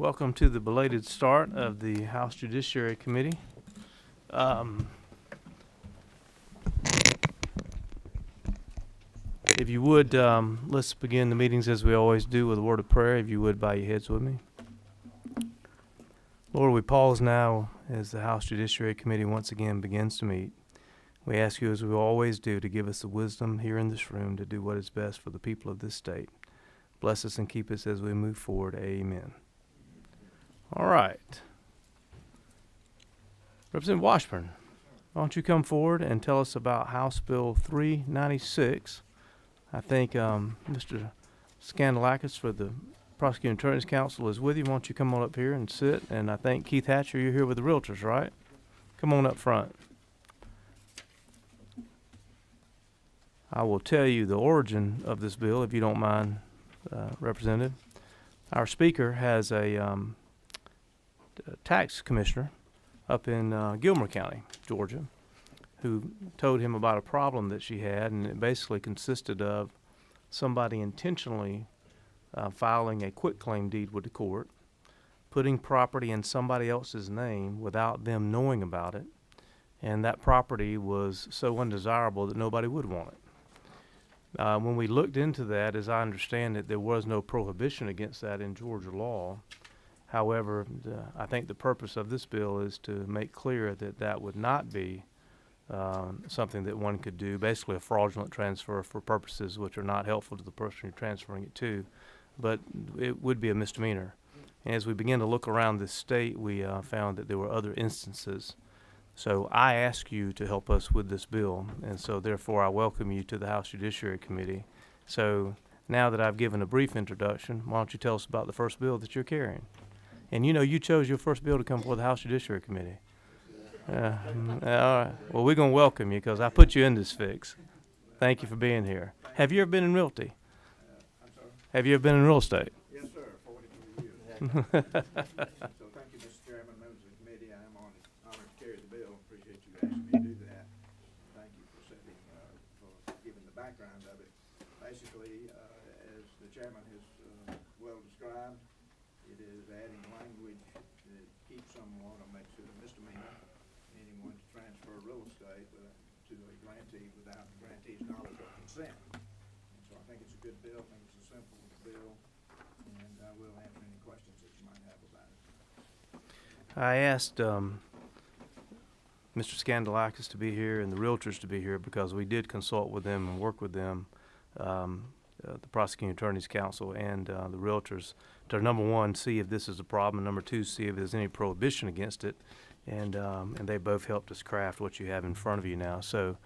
Welcome to the belated start of the House Judiciary Committee. If you would, let's begin the meetings as we always do with a word of prayer. If you would, bow your heads with me. Lord, we pause now as the House Judiciary Committee once again begins to meet. We ask you, as we always do, to give us the wisdom here in this room to do what is best for the people of this state. Bless us and keep us as we move forward. Amen. All right. Representative Washburn, why don't you come forward and tell us about House Bill 396. I think Mr. Scandalakis for the Prosecuting Attorney's Council is with you. Why don't you come on up here and sit? And I think Keith Hatcher, you're here with the Realtors, right? Come on up front. I will tell you the origin of this bill, if you don't mind, Representative. Our speaker has a tax commissioner up in Gilmer County, Georgia, who told him about a problem that she had, and it basically consisted of somebody intentionally filing a quitclaim deed with the court, putting property in somebody else's name without them knowing about it, and that property was so undesirable that nobody would want it. When we looked into that, as I understand it, there was no prohibition against that in Georgia law. However, I think the purpose of this bill is to make clear that that would not be something that one could do, basically a fraudulent transfer for purposes which are not helpful to the person you're transferring it to, but it would be a misdemeanor. And as we begin to look around this state, we found that there were other instances. So I ask you to help us with this bill, and so therefore I welcome you to the House Judiciary Committee. So now that I've given a brief introduction, why don't you tell us about the first bill that you're carrying? And you know, you chose your first bill to come before the House Judiciary Committee. All right. Well, we're going to welcome you because I put you in this fix. Thank you for being here. Have you ever been in realty? I'm sorry? Have you ever been in real estate? Yes, sir, 42 years. So thank you, Mr. Chairman, members of the committee. I am honored to carry the bill. Appreciate you asking me to do that. Thank you for for giving the background of it. Basically, as the chairman has well described, it is adding language that keeps someone or makes it a misdemeanor, anyone to transfer real estate to a grantee without the grantee's knowledge or consent. And so I think it's a good bill. I think it's a simple bill, and I will answer any questions that you might have about it. I asked Mr. Scandalakis to be here and the Realtors to be here because we did consult with them and work with them, the Prosecuting Attorney's Council and the Realtors, to number one, see if this is a problem, and number two, see if there's any prohibition against it. And they both helped us craft what you have in front of you now. So,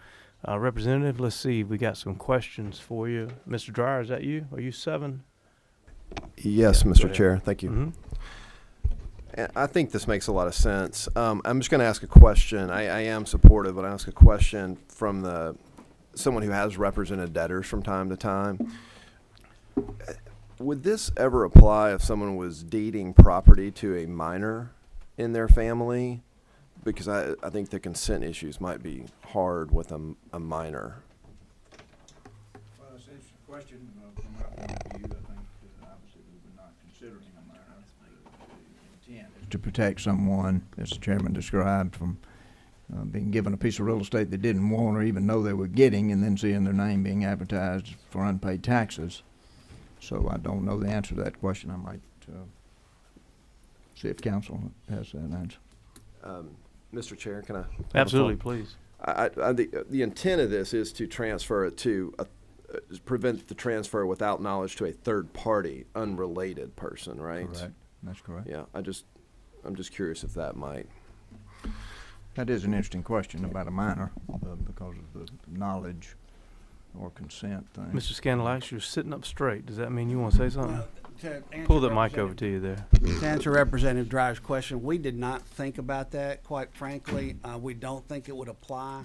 Representative, let's see, we got some questions for you. Mr. Dreyer, is that you? Are you 7? Yes, Yeah, Mr. Chair. Thank you. Mm-hmm. And I think this makes a lot of sense. I'm just going to ask a question. I am supportive, but I ask a question from someone who has represented debtors from time to time. Would this ever apply if someone was deeding property to a minor in their family? Because I think the consent issues might be hard with a minor. Well, it's an interesting question. From my point of view, I think obviously we were not considering a minor. The intent is to protect someone, as the chairman described, from being given a piece of real estate they didn't want or even know they were getting, and then seeing their name being advertised for unpaid taxes. So I don't know the answer to that question. I might see if counsel has that answer. Mr. Chair, can I? Absolutely, please. The intent of this is to transfer it to prevent the transfer without knowledge to a third party, unrelated person, right? Correct. That's correct. Yeah, I'm just curious if that might. That is an interesting question about a minor because of the knowledge or consent thing. Mr. Scandalakis, you're sitting up straight. Does that mean you want to say something? To Pull that mic over to you there. To answer Representative Dreyer's question, we did not think about that, quite frankly. We don't think it would apply,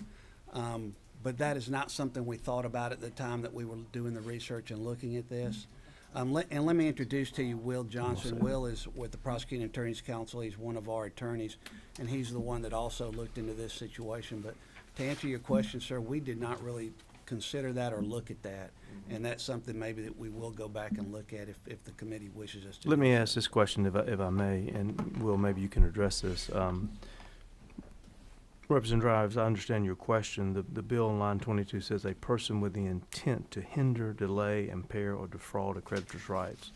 but that is not something we thought about at the time that we were doing the research and looking at this. And let me introduce to you Will Johnson. Will is with the Prosecuting Attorney's Council. He's one of our attorneys, and he's the one that also looked into this situation. But to answer your question, sir, we did not really consider that or look at that. And that's something maybe that we will go back and look at if the committee wishes us to. Let do me so. ask this question if I may, and Will, maybe you can address this. Representative Drives, I understand your question. The bill in line 22 says a person with the intent to hinder, delay, impair, or defraud a creditor's rights.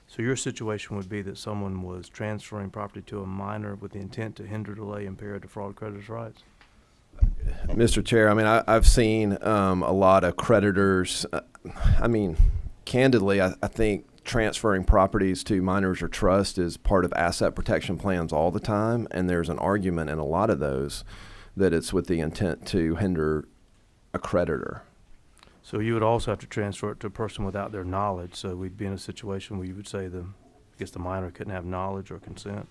So your situation would be that someone was transferring property to a minor with the intent to hinder, delay, impair, or defraud a creditor's rights? Mr. Chair, I mean, I've seen a lot of creditors. I mean, candidly, I think transferring properties to minors or trust is part of asset protection plans all the time, and there's an argument in a lot of those that it's with the intent to hinder a creditor. So you would also have to transfer it to a person without their knowledge. So we'd be in a situation where you would say I guess the minor couldn't have knowledge or consent.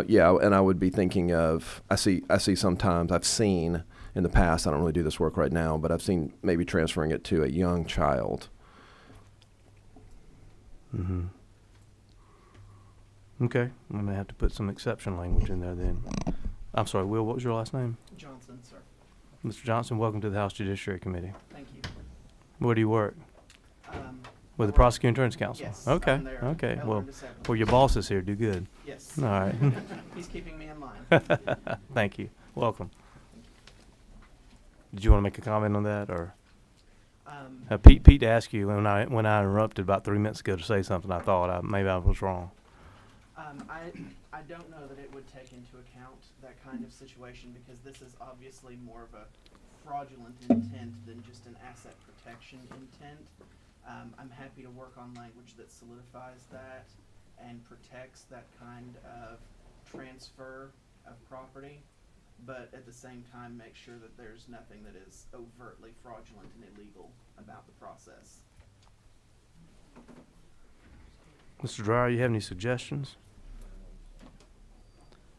Yeah, and I would be thinking of, I see sometimes, I've seen in the past, I don't really do this work right now, but I've seen maybe transferring it to a young child. Mm-hmm. Okay, we may have to put some exception language in there then. I'm sorry, Will, what was your last name? Johnson, sir. Mr. Johnson, welcome to the House Judiciary Committee. Thank you. Where do you work? With the I work- Prosecuting Attorney's Council? Yes, Okay, I'm there, okay. 11 Well, to 7. well, your boss is here. Do good. Yes. All right. He's keeping me in line. Thank you. Welcome. Did you want to make a comment on that, or Pete asked you when I interrupted about 3 minutes ago to say something? I thought maybe I was wrong. I don't know that it would take into account that kind of situation because this is obviously more of a fraudulent intent than just an asset protection intent. I'm happy to work on language that solidifies that and protects that kind of transfer of property, but at the same time make sure that there's nothing that is overtly fraudulent and illegal about the process. Mr. Dreyer, you have any suggestions?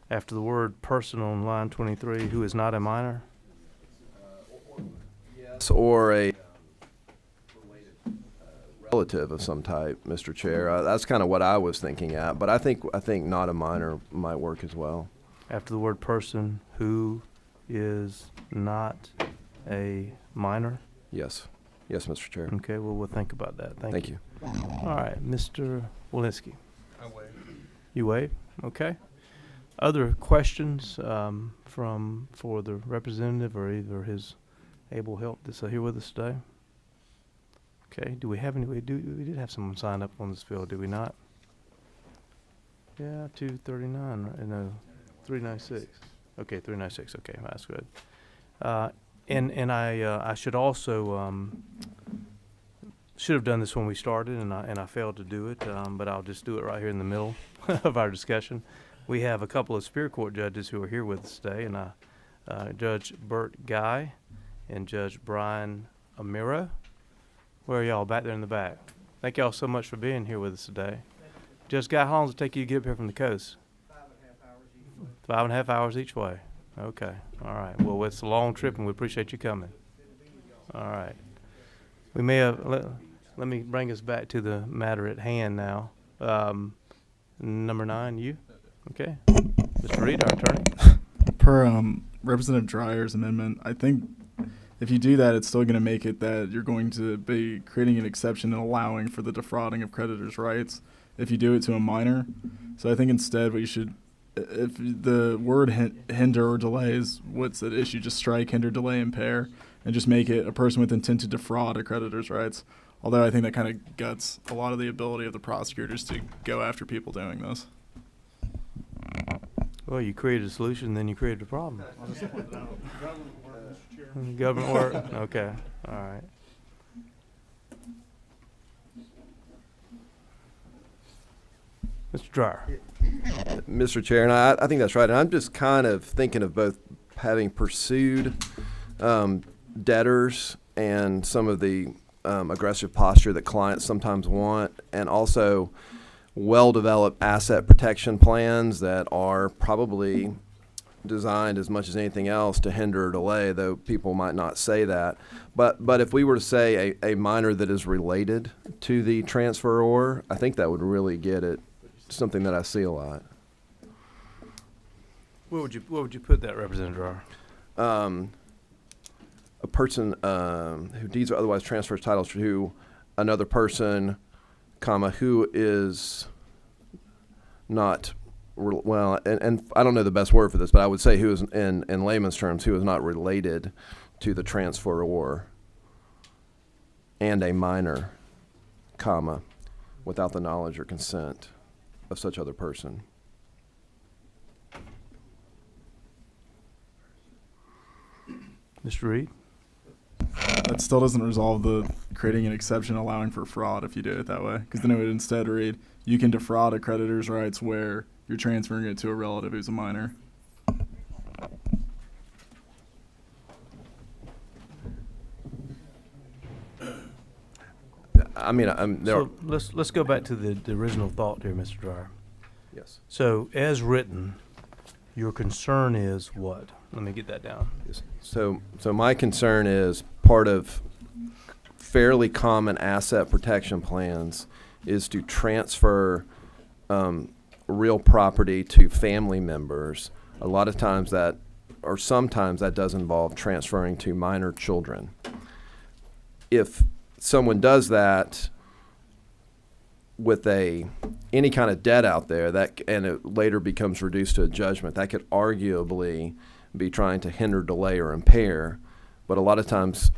After the word person on line 23, who is not a minor? Yes, or a related relative of some type, Mr. Chair. That's kind of what I was thinking at, but I think not a minor might work as well. After the word person, who is not a minor? Yes, Mr. Chair. Okay, well, we'll think about that. Thank you. All right, Mr. Walensky. I waive. You waive? Okay. Other questions for the representative or either his able help that's here with us today? Okay. Do we have any? We did have someone sign up on this bill, did we not? Yeah, 239. Right? No, 396. Okay, 396. Okay, that's good. And I should also should have done this when we started, and I failed to do it. But I'll just do it right here in the middle of our discussion. We have a couple of Superior Court judges who are here with us today, and Judge Bert Guy and Judge Brian Amira. Where are y'all? Back there in the back. Thank y'all so much for being here with us today. Judge Guy, how long does it take you to get up here from the coast? 5.5 hours each way. Okay. All right. Well, it's a long trip, and we appreciate you coming. All right. We may have. Let me bring us back to the matter at hand now. Number 9, you. Okay. Mr. Reed, our attorney. Per Representative Dreyer's amendment, I think if you do that, it's still going to make it that you're going to be creating an exception and allowing for the defrauding of creditors' rights if you do it to a minor. So I think instead what you should, if the word hinder or delay is what's at issue, just strike hinder, delay, impair, and just make it a person with intent to defraud a creditor's rights. Although I think that kind of guts a lot of the ability of the prosecutors to go after people doing this. Well, you created a solution, then you created a problem. Government work? Okay. All right. Mr. Dreyer. Mr. Chair, and I think that's right. And I'm just kind of thinking of both having pursued debtors and some of the aggressive posture that clients sometimes want, and also well-developed asset protection plans that are probably designed as much as anything else to hinder or delay, though people might not say that. But if we were to say a minor that is related to the transferor, I think that would really get it, something that I see a lot. Where would you put that, Representative Dreyer? a person who deeds or otherwise transfers titles to another person, comma, who is not, well, and I don't know the best word for this, but I would say who is, in layman's terms, who is not related to the transferor, and a minor, comma, without the knowledge or consent of such other person. Mr. Reed? That still doesn't resolve the creating an exception allowing for fraud if you do it that way. Because then it would instead read, you can defraud a creditor's rights where you're transferring it to a relative who's a minor. I mean, So let's go back to the original thought here, Mr. Dryer. yes. So as written, your concern is what? Let me get that down. Yes. So my concern is part of fairly common asset protection plans is to transfer real property to family members. A lot of times that, or sometimes that does involve transferring to minor children. If someone does that with any kind of debt out there and it later becomes reduced to a judgment, that could arguably be trying to hinder, delay, or impair. But a lot of times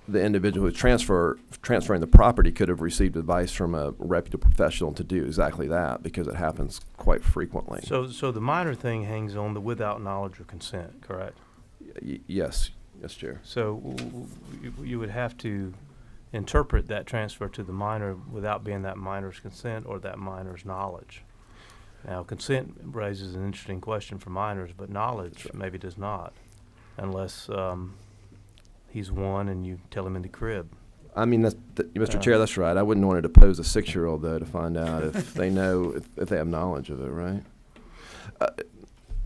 the individual who's transferring the property could have received advice from a reputable professional to do exactly that, because it happens quite frequently. So the minor thing hangs on the without knowledge or consent, correct? Yes, Chair. So you would have to interpret that transfer to the minor without being that minor's consent or that minor's knowledge. Now, consent raises an interesting question for minors, but knowledge maybe does not, unless he's one and you tell him in the crib. I mean, Mr. Chair, that's right. I wouldn't want to depose a 6-year-old, though, to find out if they know, if they have knowledge of it, right?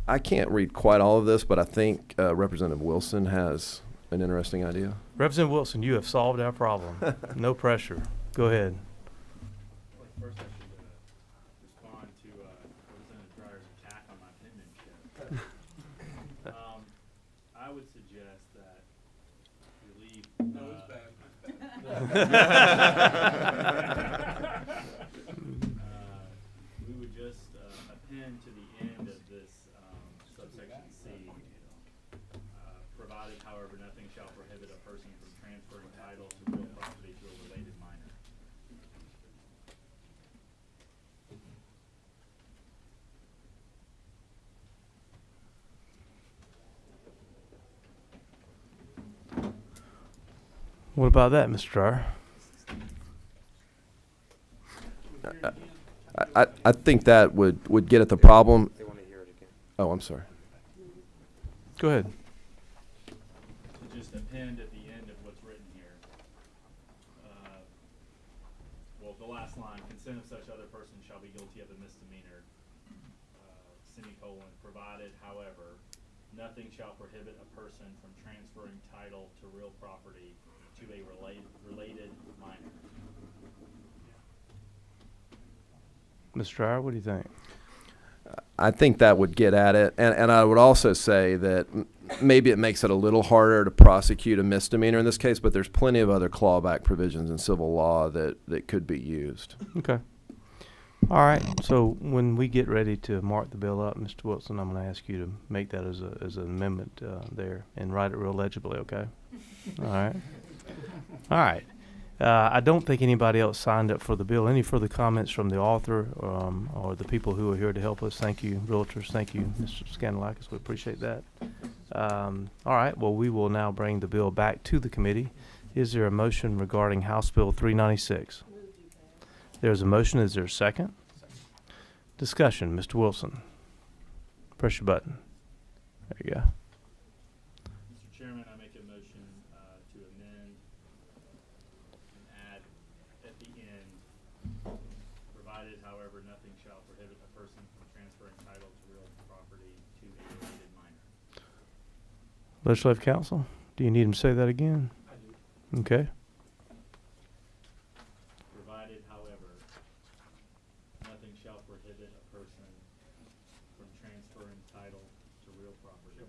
I can't read quite all of this, but I think Representative Wilson has an interesting idea. Representative Wilson, you have solved our problem. No pressure. Go ahead. Well, first I should respond to Representative Dryer's attack on my penmanship. I would suggest that you leave. No, it's bad. We would just append to the end of this subsection C, provided, however, nothing shall prohibit a person from transferring title to real property to a related minor. What about that, Mr. Dryer? I think that would get at the problem. They want to hear it again. Oh, I'm sorry. Go ahead. To just append at the end of what's written here. Well, the last line, consent of such other person shall be guilty of a misdemeanor, semicolon, provided, however, nothing shall prohibit a person from transferring title to real property to a related minor. Mr. Dryer, what do you think? I think that would get at it. And I would also say that maybe it makes it a little harder to prosecute a misdemeanor in this case, but there's plenty of other clawback provisions in civil law that could be used. Okay. All right. So when we get ready to mark the bill up, Mr. Wilson, I'm going to ask you to make that as an amendment there and write it real legibly, okay? All right. All right. I don't think anybody else signed up for the bill. Any further comments from the author or the people who are here to help us? Thank you, realtors. Thank you, Mr. Scanlakis. We appreciate that. All right. Well, we will now bring the bill back to the committee. Is there a motion regarding House Bill 396? There's a motion. Is there a second? Discussion. Mr. Wilson. Press your button. There you go. Mr. Chairman, I make a motion to amend and add at the end, provided, however, nothing shall prohibit a person from transferring title to real property to a related minor. Legislative Council, do you need him to say that again? I do. Okay. Provided, however, nothing shall prohibit a person from transferring title to real property.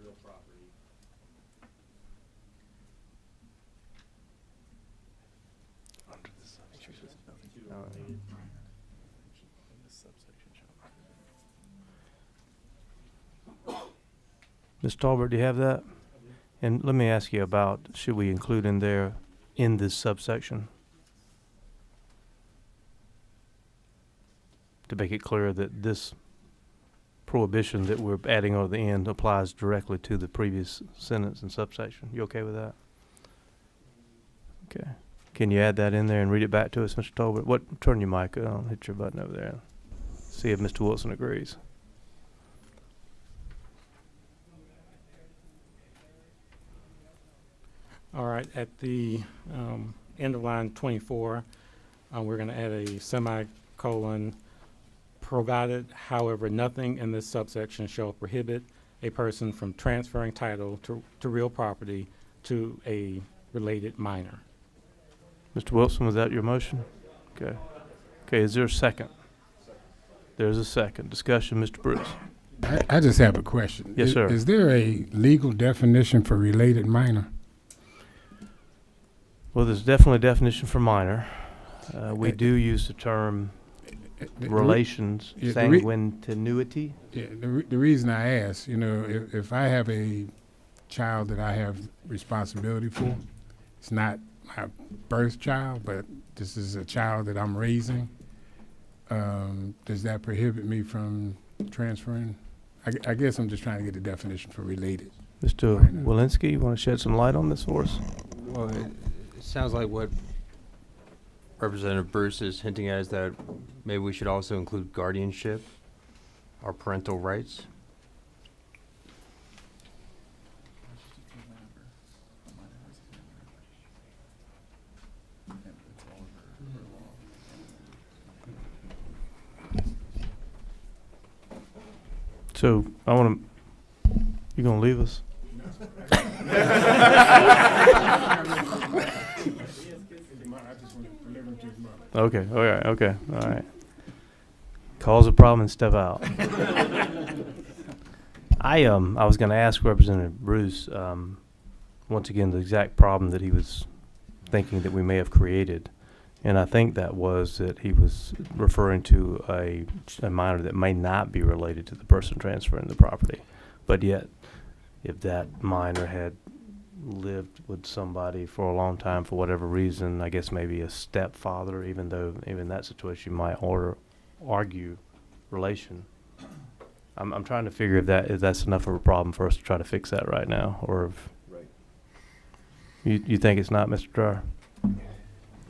real property. To a related minor. Ms. Talbert, do you have that? And let me ask you about, should we include in there, in this subsection? To make it clear that this prohibition that we're adding on the end applies directly to the previous sentence and subsection. You okay with that? Okay. Can you add that in there and read it back to us, Mr. Tolbert? Turn your mic on, hit your button over there. See if Mr. Wilson agrees. All right, at the end of line 24, we're going to add a semicolon, provided, however, nothing in this subsection shall prohibit a person from transferring title to real property to a related minor. Mr. Wilson, was that your motion? Okay. Okay, is there a second? There's a second. Discussion, Mr. Bruce. I just have a question. Yes, sir. Is there a legal definition for related minor? Well, there's definitely a definition for minor. We do use the term relations, yeah, sanguinity. Yeah, the reason I ask, if I have a child that I have responsibility for, it's not my birth child, but this is a child that I'm raising, does that prohibit me from transferring? I guess I'm just trying to get the definition for related. Mr. Walensky, you want to shed some light on this for us? Well, it sounds like what Representative Bruce is hinting at is that maybe we should also include guardianship or parental rights. So I want to. You gonna leave us? Okay. All right. Okay. All right. Cause a problem and step out. I was going to ask Representative Bruce once again the exact problem that he was thinking that we may have created, and I think that was that he was referring to a minor that may not be related to the person transferring the property, but yet if that minor had lived with somebody for a long time for whatever reason, I guess maybe a stepfather, even though even that situation might argue relation. I'm trying to figure if that's enough of a problem for us to try to fix that right now, or if you think it's not, Mr. Dryer?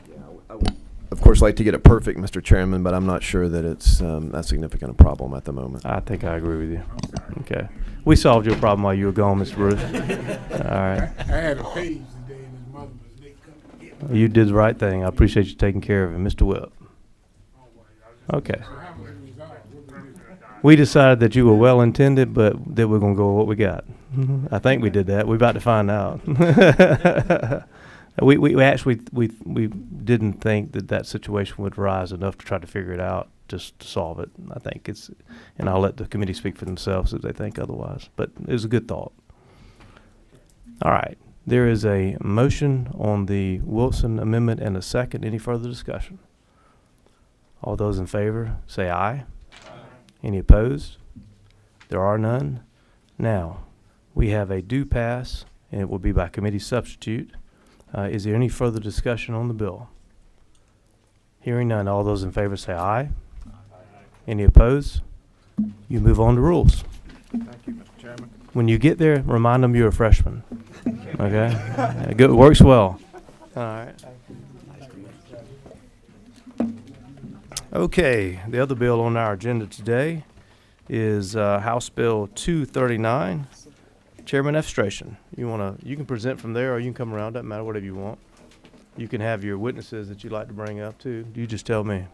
Yeah, I would, of course, like to get it perfect, Mr. Chairman, but I'm not sure that it's that significant a problem at the moment. I think I agree with you. Okay. We solved your problem while you were gone, Mr. Bruce. All right. I had a page today and his mother was late coming to get me. You did the right thing. I appreciate you taking care of him. Mr. Whip. Okay. So how was it resolved? What was it? We decided that you were well intended, but that we're going to go with what we got. I think we did that. We're about to find out. we actually didn't think that situation would rise enough to try to figure it out, just to solve it. I think it's, and I'll let the committee speak for themselves if they think otherwise. But it was a good thought. All right. There is a motion on the Wilson amendment and a second. Any further discussion? All those in favor say aye. Any opposed? There are none. Now, we have a due pass, and it will be by committee substitute. Is there any further discussion on the bill? Hearing none, all those in favor say aye. Any opposed? You move on to rules. Thank you, Mr. Chairman. When you get there, remind them you're a freshman. Okay? Good, works well. All right. Okay, the other bill on our agenda today is House Bill 239. Chairman Efstration, you can present from there, or you can come around. Doesn't matter, whatever you want. You can have your witnesses that you'd like to bring up too. You just tell me.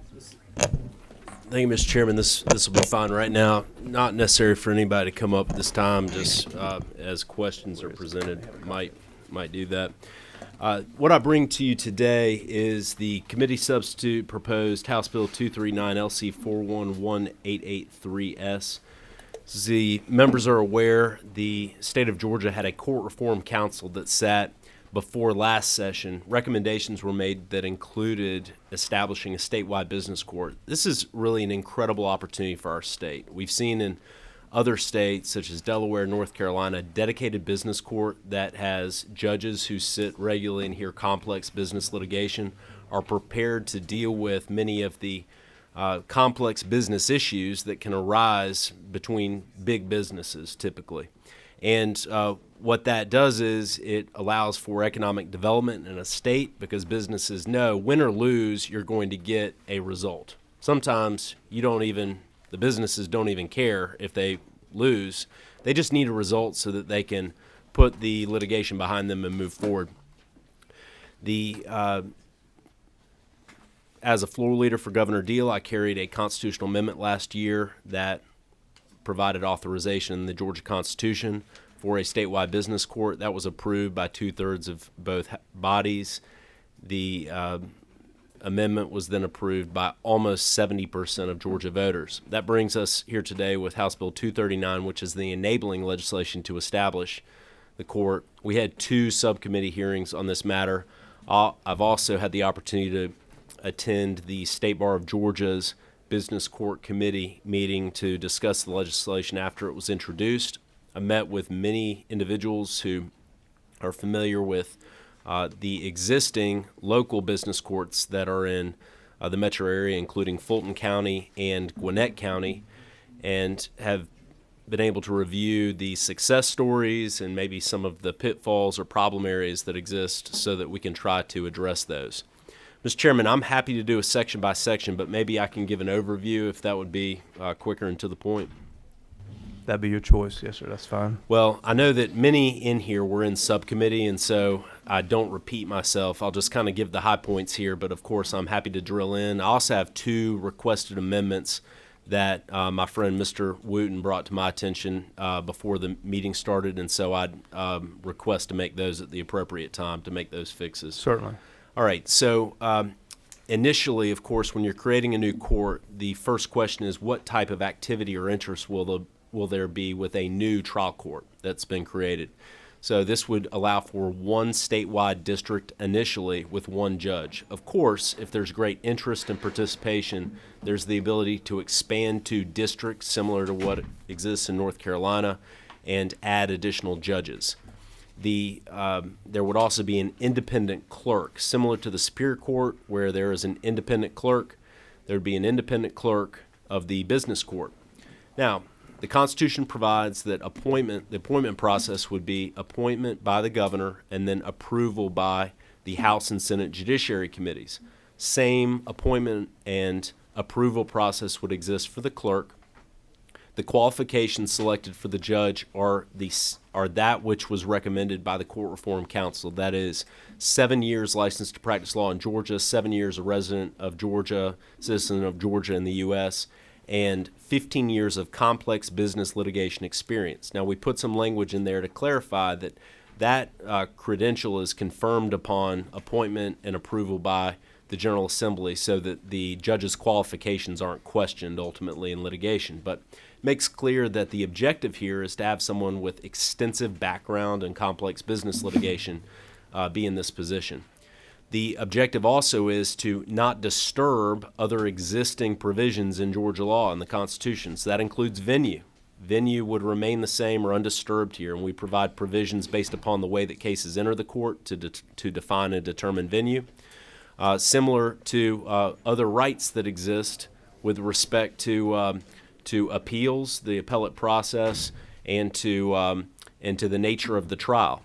Thank you, Mr. Chairman. This will be fine right now. Not necessary for anybody to come up at this time. Just as questions are presented, might do that. What I bring to you today is the committee substitute proposed House Bill 239 LC 411883S. As the members are aware, the state of Georgia had a court reform council that sat before last session. Recommendations were made that included establishing a statewide business court. This is really an incredible opportunity for our state. We've seen in other states, such as Delaware, North Carolina, a dedicated business court that has judges who sit regularly and hear complex business litigation, are prepared to deal with many of the complex business issues that can arise between big businesses typically. And what that does is it allows for economic development in a state because businesses know win or lose, you're going to get a result. Sometimes the businesses don't even care if they lose. They just need a result so that they can put the litigation behind them and move forward. As a floor leader for Governor Deal, I carried a constitutional amendment last year that provided authorization in the Georgia Constitution for a statewide business court. That was approved by 2/3 of both bodies. The amendment was then approved by almost 70% of Georgia voters. That brings us here today with House Bill 239, which is the enabling legislation to establish the court. We had 2 subcommittee hearings on this matter. I've also had the opportunity to attend the State Bar of Georgia's Business Court Committee meeting to discuss the legislation after it was introduced. I met with many individuals who are familiar with the existing local business courts that are in the metro area, including Fulton County and Gwinnett County, and have been able to review the success stories and maybe some of the pitfalls or problem areas that exist so that we can try to address those. Mr. Chairman, I'm happy to do a section by section, but maybe I can give an overview if that would be quicker and to the point. That'd be your choice. Yes, sir. That's fine. Well, I know that many in here were in subcommittee, and so I don't repeat myself. I'll just kind of give the high points here, but of course I'm happy to drill in. I also have 2 requested amendments that my friend Mr. Wooten brought to my attention before the meeting started, and so I'd request to make those at the appropriate time to make those fixes. Certainly. All right, so initially, of course, when you're creating a new court, the first question is what type of activity or interest will there be with a new trial court that's been created? So this would allow for 1 statewide district initially with 1 judge. Of course, if there's great interest and participation, there's the ability to expand to districts similar to what exists in North Carolina and add additional judges. There would also be an independent clerk, similar to the Superior Court, where there is an independent clerk. There would be an independent clerk of the business court. Now, the Constitution provides that the appointment process would be appointment by the governor and then approval by the House and Senate Judiciary committees. Same appointment and approval process would exist for the clerk. The qualifications selected for the judge are that which was recommended by the Court Reform Council. That is 7 years licensed to practice law in Georgia, 7 years a resident of Georgia, citizen of Georgia in the U.S., and 15 years of complex business litigation experience. Now, we put some language in there to clarify that credential is confirmed upon appointment and approval by the General Assembly so that the judge's qualifications aren't questioned ultimately in litigation. But makes clear that the objective here is to have someone with extensive background in complex business litigation be in this position. The objective also is to not disturb other existing provisions in Georgia law and the Constitution. So that includes venue. Venue would remain the same or undisturbed here, and we provide provisions based upon the way that cases enter the court to define and determine venue. Similar to other rights that exist with respect to appeals, the appellate process, and to the nature of the trial.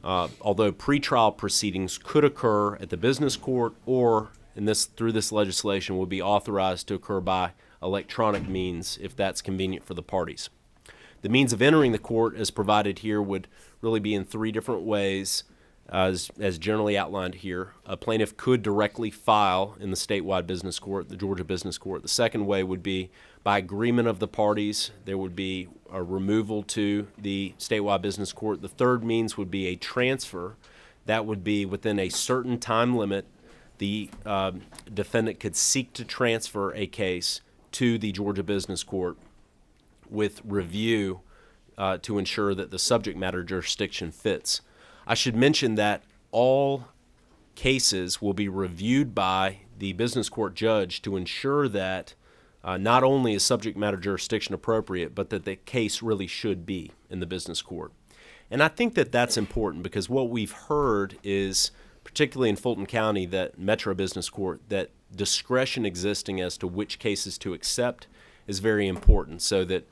Although pretrial proceedings could occur at the business court or through this legislation would be authorized to occur by electronic means if that's convenient for the parties. The means of entering the court as provided here would really be in 3 different ways as generally outlined here. A plaintiff could directly file in the statewide business court, the Georgia Business Court. The second way would be by agreement of the parties. There would be a removal to the statewide business court. The third means would be a transfer. That would be within a certain time limit. The defendant could seek to transfer a case to the Georgia Business Court with review to ensure that the subject matter jurisdiction fits. I should mention that all cases will be reviewed by the business court judge to ensure that not only is subject matter jurisdiction appropriate, but that the case really should be in the business court. And I think that that's important because what we've heard is, particularly in Fulton County, that Metro Business Court, that discretion existing as to which cases to accept is very important, so that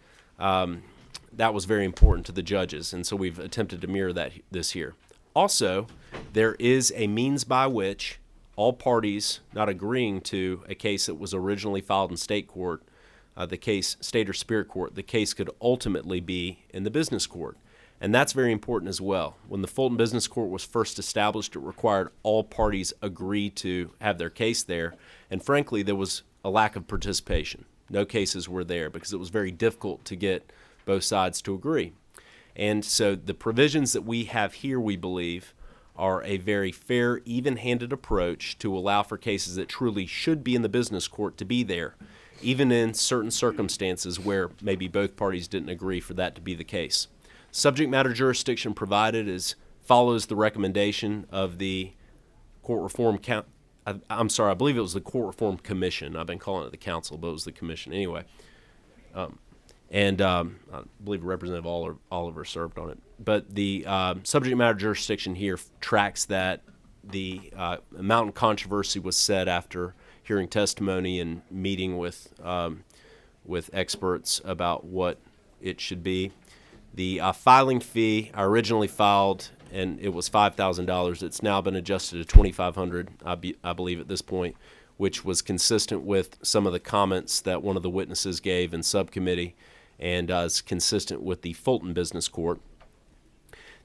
that was very important to the judges, and so we've attempted to mirror that this year. Also, there is a means by which all parties not agreeing to a case that was originally filed in state court, the case, state or superior court, the case could ultimately be in the business court. And that's very important as well. When the Fulton Business Court was first established, it required all parties agree to have their case there. And frankly, there was a lack of participation. No cases were there because it was very difficult to get both sides to agree. And so the provisions that we have here, we believe, are a very fair, even-handed approach to allow for cases that truly should be in the business court to be there, even in certain circumstances where maybe both parties didn't agree for that to be the case. Subject matter jurisdiction provided follows the recommendation of the Court Reform I believe it was the Court Reform Commission. I've been calling it the council, but it was the commission anyway. I believe Representative Oliver served on it. But the subject matter jurisdiction here tracks that. The amount in controversy was set after hearing testimony and meeting with experts about what it should be. The filing fee, I originally filed, and it was $5,000. It's now been adjusted to $2,500, I believe, at this point, which was consistent with some of the comments that one of the witnesses gave in subcommittee, and is consistent with the Fulton Business Court.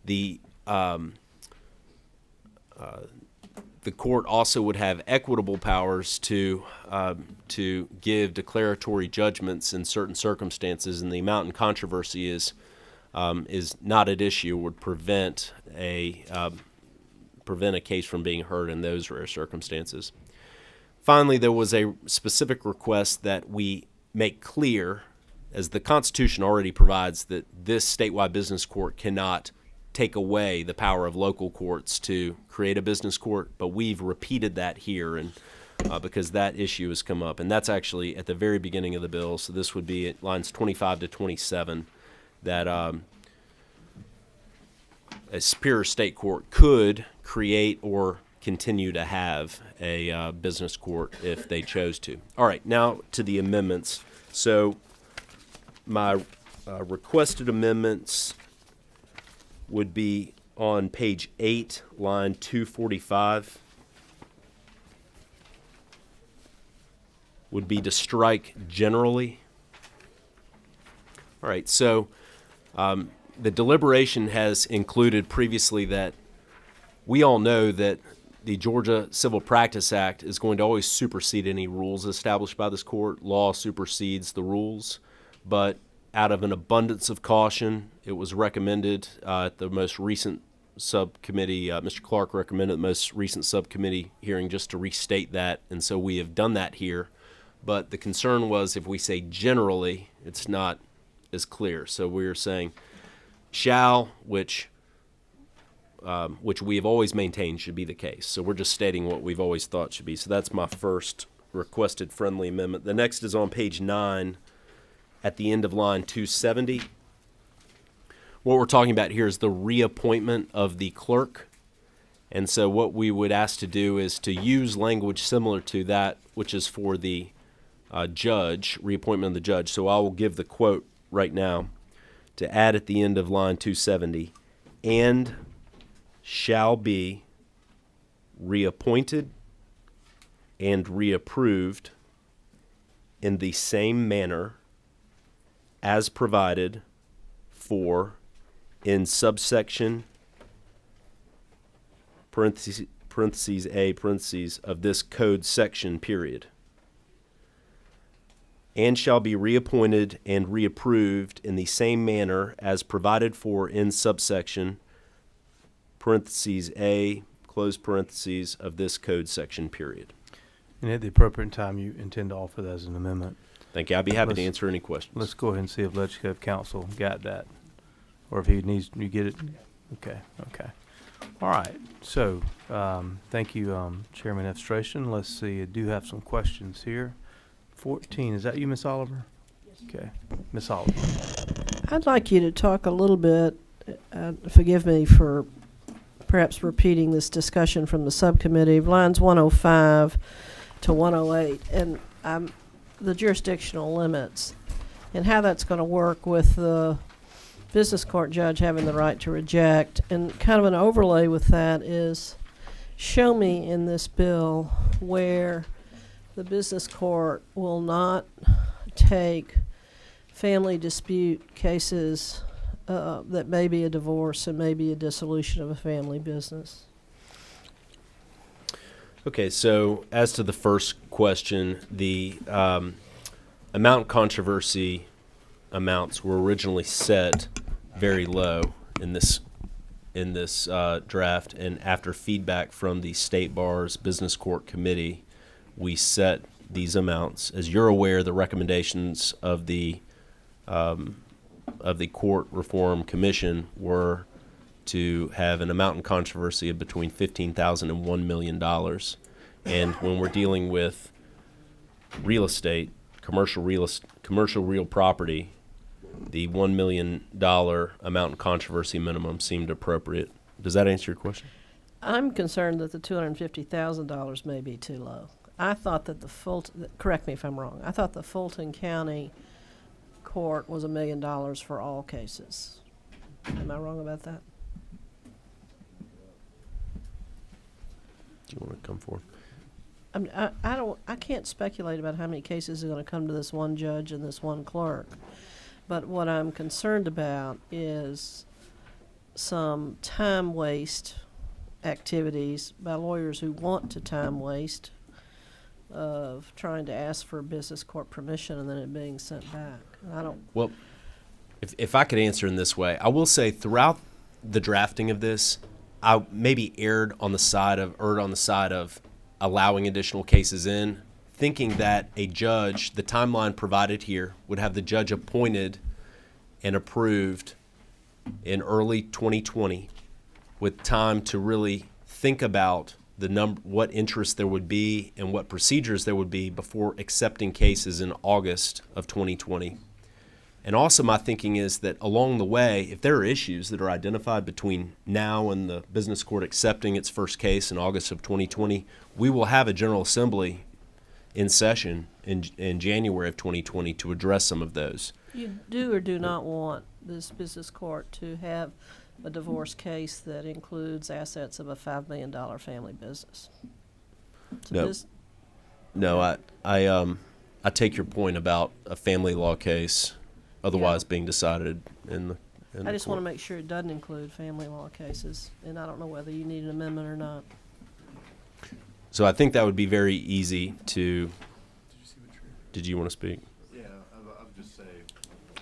The court also would have equitable powers to give declaratory judgments in certain circumstances, and the amount in controversy is not at issue, would prevent a case from being heard in those rare circumstances. Finally, there was a specific request that we make clear, as the Constitution already provides, that this statewide business court cannot take away the power of local courts to create a business court, but we've repeated that here, and because that issue has come up, and that's actually at the very beginning of the bill. So this would be at lines 25 to 27, that a superior state court could create or continue to have a business court if they chose to. All right, now to the amendments. So my requested amendments would be on page 8, line 245. Would be to strike generally. All right, so the deliberation has included previously that we all know that the Georgia Civil Practice Act is going to always supersede any rules established by this court. Law supersedes the rules, but out of an abundance of caution, it was recommended at the most recent subcommittee, Mr. Clark recommended the most recent subcommittee hearing just to restate that, and so we have done that here. But the concern was if we say generally, it's not as clear. So we're saying shall, which we have always maintained should be the case. So we're just stating what we've always thought should be. So that's my first requested friendly amendment. The next is on page 9 at the end of line 270. What we're talking about here is the reappointment of the clerk. And so what we would ask to do is to use language similar to that, which is for the judge, reappointment of the judge. So I will give the quote right now to add at the end of line 270, and shall be reappointed and reapproved in the same manner as provided for in subsection parentheses A parentheses of this code section period, and shall be reappointed and reapproved in the same manner as provided for in subsection parentheses A close parentheses of this code section period. And at the appropriate time, you intend to offer that as an amendment. Thank you. I'd be happy to Let's- answer any questions. Let's go ahead and see if Legislative Council got that, or if he needs, you get it? Okay, okay. All right, so, thank you, Chairman Efstration. Let's see, I do have some questions here. 14, is that you, Miss Oliver? Okay, Miss Oliver. I'd like you to talk a little bit, forgive me for perhaps repeating this discussion from the subcommittee, lines 105 to 108, and the jurisdictional limits, and how that's going to work with the business court judge having the right to reject. And kind of an overlay with that is, show me in this bill where the business court will not take family dispute cases that may be a divorce and maybe a dissolution of a family business. Okay, so as to the first question, the amount controversy amounts were originally set very low in this draft, and after feedback from the State Bar's Business Court Committee, we set these amounts. As you're aware, the recommendations of the Court Reform Commission were to have an amount in controversy of between $15,000 and $1 million. And when we're dealing with real estate, commercial real property, the $1 million amount in controversy minimum seemed appropriate. Does that answer your question? I'm concerned that the $250,000 may be too low. I thought that correct me if I'm wrong, I thought the Fulton County Court was $1 million for all cases. Am I wrong about that? Do you want to come forward? I can't speculate about how many cases are going to come to this one judge and this one clerk. But what I'm concerned about is some time waste activities by lawyers who want to time waste of trying to ask for business court permission and then it being sent back. Well, if I could answer in this way, I will say throughout the drafting of this, I maybe erred on the side of allowing additional cases in, thinking that a judge, the timeline provided here, would have the judge appointed and approved in early 2020 with time to really think about what interest there would be and what procedures there would be before accepting cases in August of 2020. And also my thinking is that along the way, if there are issues that are identified between now and the business court accepting its first case in August of 2020, we will have a General Assembly in session in January of 2020 to address some of those. You do or do not want this business court to have a divorce case that includes assets of a $5 million family business? No, I take your point about a family law case otherwise being decided in the I just want to court. make sure it doesn't include family law cases, and I don't know whether you need an amendment or not. So I think that would be very easy to. Did you want to speak? Yeah, I would just say.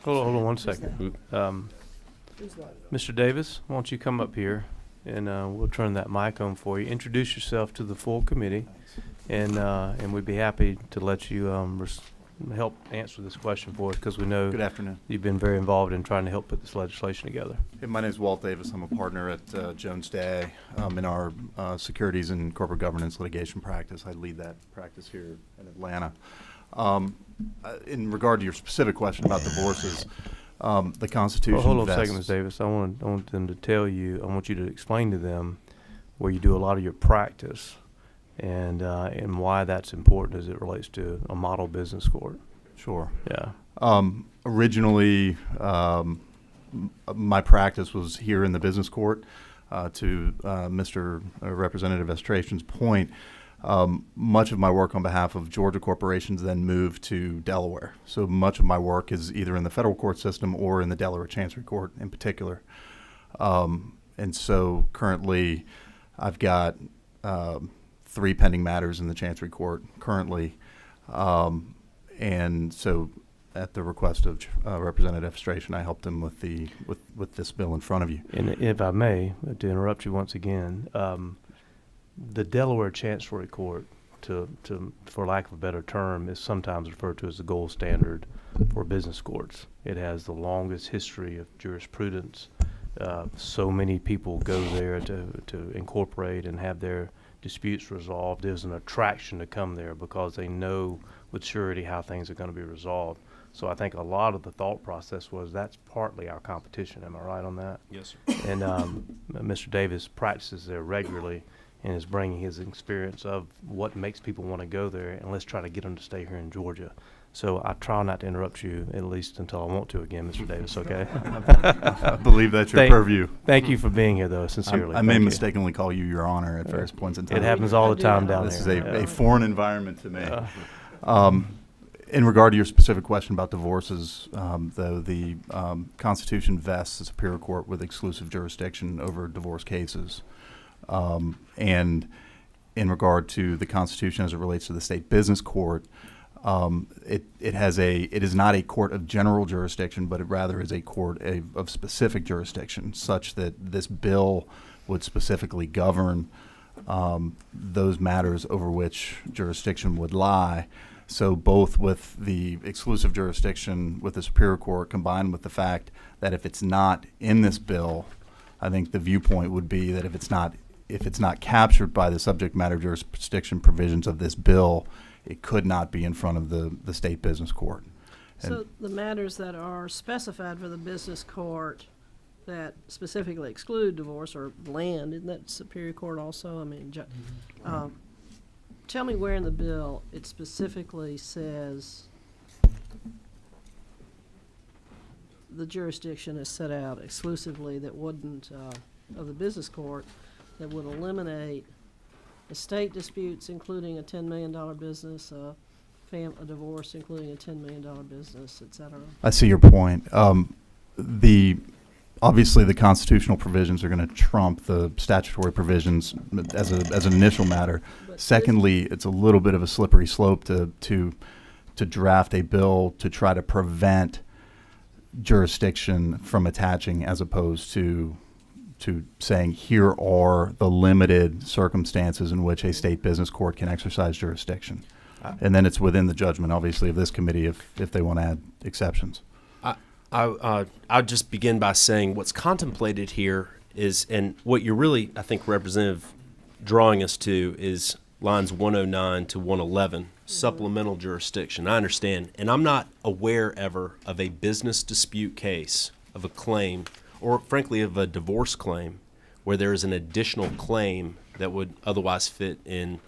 Hold on 1 second. Mr. Davis, why don't you come up here, and we'll turn that mic on for you. Introduce yourself to the full committee, and we'd be happy to let you help answer this question for us, because we know Good afternoon. you've been very involved in trying to help put this legislation together. Hey, my name is Walt Davis. I'm a partner at Jones Day in our securities and corporate governance litigation practice. I lead that practice here in Atlanta. In regard to your specific question about divorces, the Constitution Well, hold on a vests- second, Ms. Davis. I want them to tell you, I want you to explain to them where you do a lot of your practice and why that's important as it relates to a model business court. Sure. Yeah. Originally, my practice was here in the business court. To Mr. Representative Estration's point, much of my work on behalf of Georgia corporations then moved to Delaware. So much of my work is either in the federal court system or in the Delaware Chancery Court in particular. And so currently I've got 3 pending matters in the Chancery Court currently. And so at the request of Representative Estration, I helped him with this bill in front of you. And if I may, to interrupt you once again, the Delaware Chancery Court for lack of a better term, is sometimes referred to as the gold standard for business courts. It has the longest history of jurisprudence. So many people go there to incorporate and have their disputes resolved. There's an attraction to come there because they know with surety how things are going to be resolved. So I think a lot of the thought process was that's partly our competition. Am I right on that? Yes, sir. And Mr. Davis practices there regularly and is bringing his experience of what makes people want to go there, and let's try to get them to stay here in Georgia. So I try not to interrupt you, at least until I want to again, Mr. Davis, okay? I believe that's your purview. Thank you for being here, though, sincerely. I may Thank you. mistakenly call you Your Honor at various points in time. It happens all the time down This there. is a foreign environment to me. In regard to your specific question about divorces, though, the Constitution vests the Superior Court with exclusive jurisdiction over divorce cases. And in regard to the Constitution as it relates to the State Business Court, it is not a court of general jurisdiction, but it rather is a court of specific jurisdiction, such that this bill would specifically govern those matters over which jurisdiction would lie. So both with the exclusive jurisdiction with the Superior Court combined with the fact that if it's not in this bill, I think the viewpoint would be that if it's not captured by the subject matter jurisdiction provisions of this bill, it could not be in front of the State Business Court. So the matters that are specified for the business court that specifically exclude divorce or land, isn't that Superior Court also? I mean, tell me where in the bill it specifically says the jurisdiction is set out exclusively that wouldn't, of the business court, that would eliminate estate disputes, including a $10 million business, a divorce, including a $10 million business, et cetera. I see your point. Obviously, the constitutional provisions are going to trump the statutory provisions as an initial matter. But Secondly, it's a little bit of a slippery slope to draft a bill to try to prevent jurisdiction from attaching, as opposed to saying here are the limited circumstances in which a state business court can exercise jurisdiction. And then it's within the judgment, obviously, of this committee if they want to add exceptions. I'll just begin by saying what's contemplated here is, and what you're really, I think, Representative, drawing us to is lines 109 to 111, supplemental jurisdiction. I understand, and I'm not aware ever of a business dispute case, of a claim, or frankly of a divorce claim, where there is an additional claim that would otherwise fit in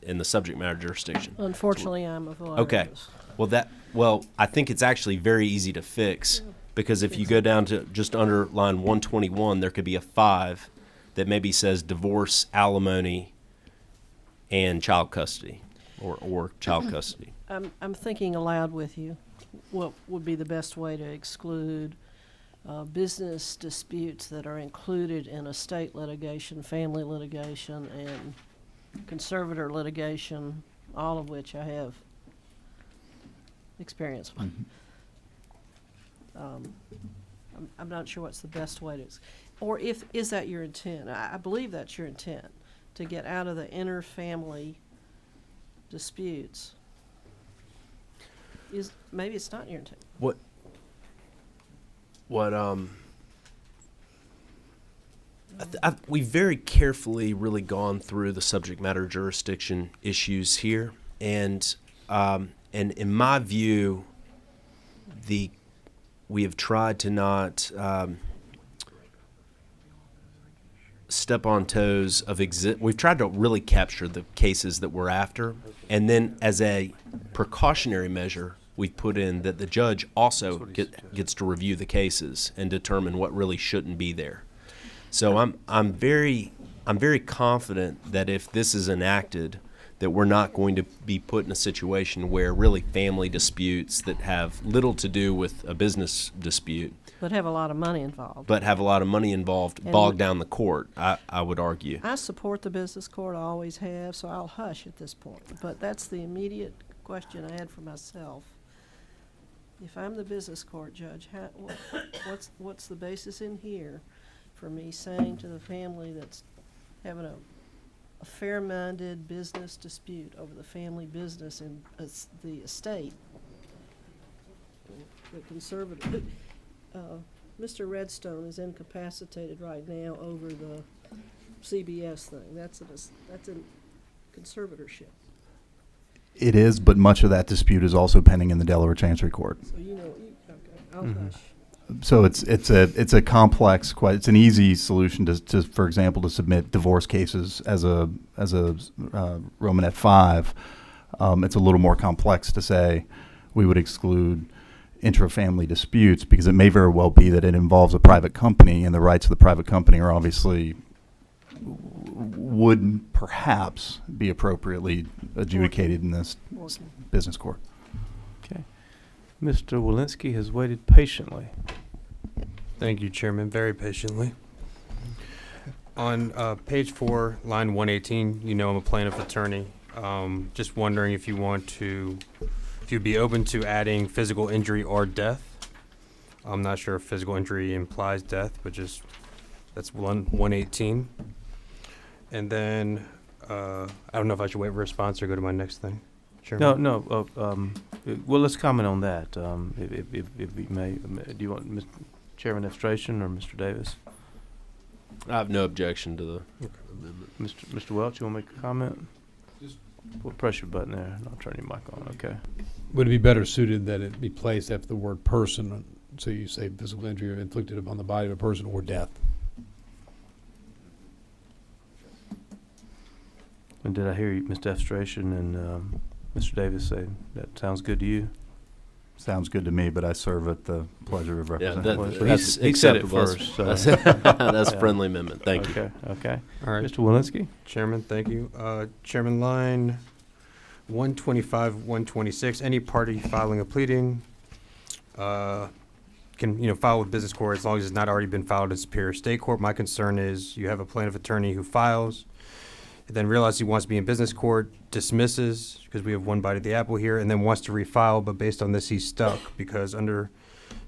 in the subject matter jurisdiction. Unfortunately, I'm a lawyer. Okay. Well, I think it's actually very easy to fix, because if you go down to just under line 121, there could be a 5 that maybe says divorce, alimony, and child custody, or child custody. I'm thinking aloud with you. What would be the best way to exclude business disputes that are included in estate litigation, family litigation, and conservator litigation, all of which I have experience with. I'm not sure what's the best way to, or is that your intent? I believe that's your intent, to get out of the inter-family disputes. Maybe it's not your intent. We've very carefully really gone through the subject matter jurisdiction issues here, and in my view, we have tried to not step on toes of we've tried to really capture the cases that we're after, and then as a precautionary measure, we've put in that the judge also gets to review the cases and determine what really shouldn't be there. So I'm very confident that if this is enacted, that we're not going to be put in a situation where really family disputes that have little to do with a business dispute, But have a lot of money involved. and bog down the court, I would argue. I support the business court, I always have, so I'll hush at this point. But that's the immediate question I had for myself. If I'm the business court judge, what's the basis in here for me saying to the family that's having a a fair-minded business dispute over the family business and the estate. The conservative, Mr. Redstone is incapacitated right now over the CBS thing. That's a conservatorship. It is, but much of that dispute is also pending in the Delaware Chancery Court. So okay, I'll Mm-hmm. hush. So it's a complex, it's an easy solution to for example, to submit divorce cases as a Romanet 5. It's a little more complex to say we would exclude intra-family disputes because it may very well be that it involves a private company, and the rights of the private company are obviously would perhaps be appropriately adjudicated in this business court. Okay. Mr. Walensky has waited patiently. Thank you, Chairman, very patiently. On page 4, line 118, you know I'm a plaintiff attorney. Just wondering if you'd be open to adding physical injury or death. I'm not sure if physical injury implies death, but that's 118. And then, I don't know if I should wait for a response or go to my next thing. Chairman? No. Well, let's comment on that. If we may, do you want Mr. Chairman Administration or Mr. Davis? I have no objection to the amendment. Mr. Welch, you want to make a comment? Just press your button there, and I'll turn your mic on. Okay. Would it be better suited that it be placed after the word person, so you say physical injury inflicted upon the body of a person or death? And did I hear you, Mr. Administration and Mr. Davis say that sounds good to you? Sounds good to me, but I serve at the pleasure of representing. Well, That's he said it acceptable. first, so. That's Yeah. friendly amendment. Thank you. Okay. All right. Mr. Walensky? Chairman, thank you. Chairman, line 125, 126, any party filing a pleading can, file with business court as long as it's not already been filed in Superior State Court. My concern is you have a plaintiff attorney who files, then realizes he wants to be in business court, dismisses, because we have one bite of the apple here, and then wants to refile, but based on this, he's stuck, because under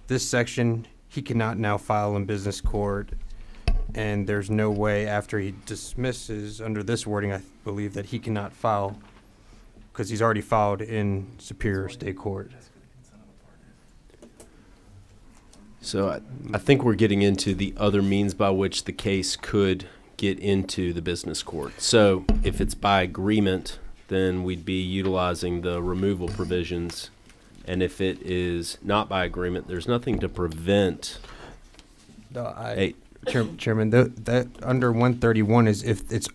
this section, he cannot now file in business court, and there's no way after he dismisses, under this wording, I believe, that he cannot file, because he's already filed in Superior State Court. So I think we're getting into the other means by which the case could get into the business court. So if it's by agreement, then we'd be utilizing the removal provisions. And if it is not by agreement, there's nothing to prevent. Chairman, that under 131 is if it's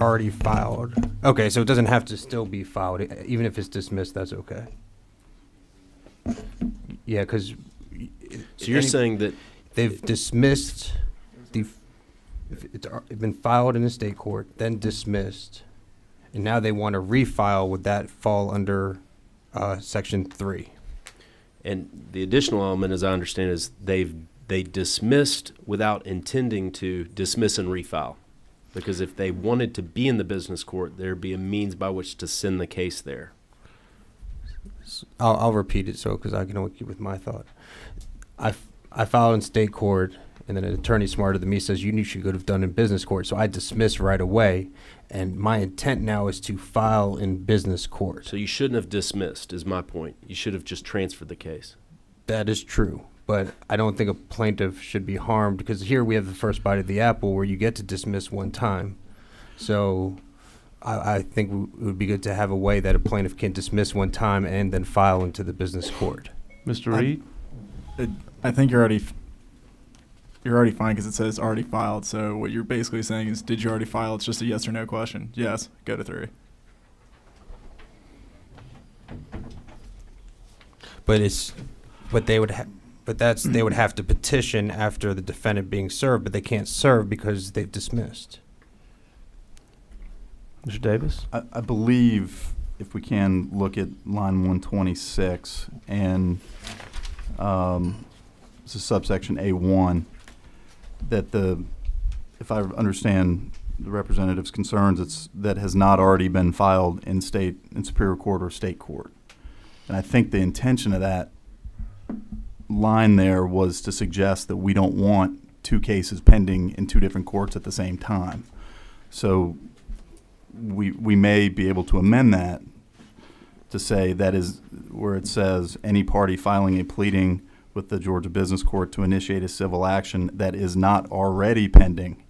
already filed. Okay, so it doesn't have to still be filed. Even if it's dismissed, that's okay. Yeah, because... So you're saying that they've dismissed if it's been filed in the state court, then dismissed, and now they want to refile, would that fall under Section 3? And the additional element, as I understand, is they dismissed without intending to dismiss and refile. Because if they wanted to be in the business court, there'd be a means by which to send the case there. I'll repeat it because I can only keep with my thought. I filed in state court, and then an attorney smarter than me says you should go have done in business court. So I dismiss right away, and my intent now is to file in business court. So you shouldn't have dismissed, is my point. You should have just transferred the case. That is true, but I don't think a plaintiff should be harmed, because here we have the first bite of the apple where you get to dismiss one time. So I think it would be good to have a way that a plaintiff can dismiss one time and then file into the business court. Mr. Reed? I think you're already fine because it says already filed. So what you're basically saying is, did you already file? It's just a yes or no question. Yes, go to 3. They would have to petition after the defendant being served, but they can't serve because they've dismissed. Mr. Davis? I believe if we can look at line 126 and this is subsection A1, that if I understand the representative's concerns, it's that has not already been filed in Superior Court or State Court. And I think the intention of that line there was to suggest that we don't want 2 cases pending in 2 different courts at the same time. So we may be able to amend that to say that is where it says any party filing a pleading with the Georgia Business Court to initiate a civil action that is not already pending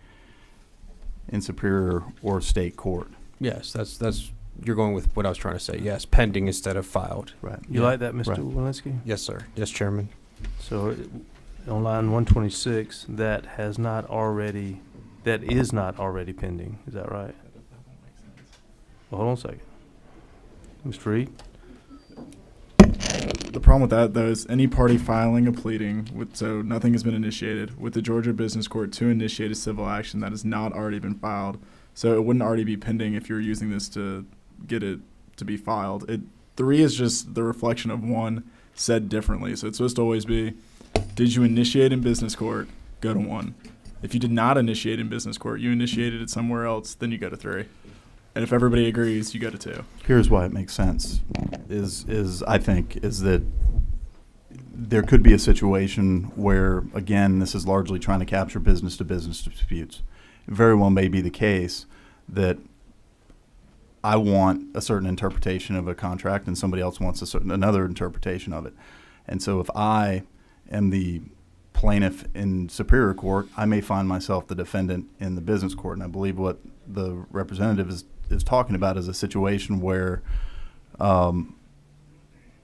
in Superior or State Court. Yes, that's you're going with what I was trying to say. Yes, pending instead of filed. Right. You like that, Mr. Right. Walensky? Yes, sir. Yes, Chairman. So on line 126, that is not already pending. Is that right? Well, hold on a second. Mr. Reed? The problem with that, though, is any party filing a pleading so nothing has been initiated with the Georgia Business Court to initiate a civil action that has not already been filed. So it wouldn't already be pending if you're using this to get it to be filed. 3 is just the reflection of 1 said differently. So it's supposed to always be, did you initiate in business court? Go to 1. If you did not initiate in business court, you initiated it somewhere else, then you go to 3. And if everybody agrees, you go to 2. Here's why it makes sense, is that there could be a situation where, again, this is largely trying to capture business-to-business disputes. It very well may be the case that I want a certain interpretation of a contract and somebody else wants another interpretation of it. And so if I am the plaintiff in Superior Court, I may find myself the defendant in the business court. And I believe what the representative is talking about is a situation where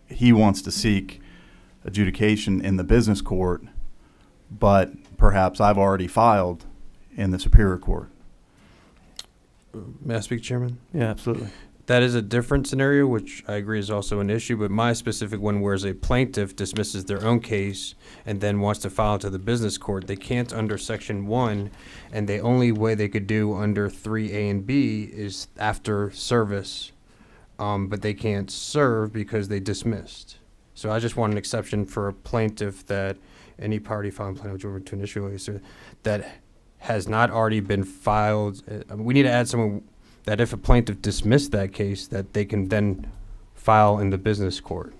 he wants to seek adjudication in the business court, but perhaps I've already filed in the Superior Court. May I speak, Chairman? Yeah, absolutely. That is a different scenario, which I agree is also an issue, but my specific one, whereas a plaintiff dismisses their own case and then wants to file to the business court, they can't under Section 1, and the only way they could do under 3A and B is after service, but they can't serve because they dismissed. So I just want an exception for a plaintiff that any party filing plaintiff to initiate that has not already been filed. We need to add someone that if a plaintiff dismissed that case, that they can then file in the business court.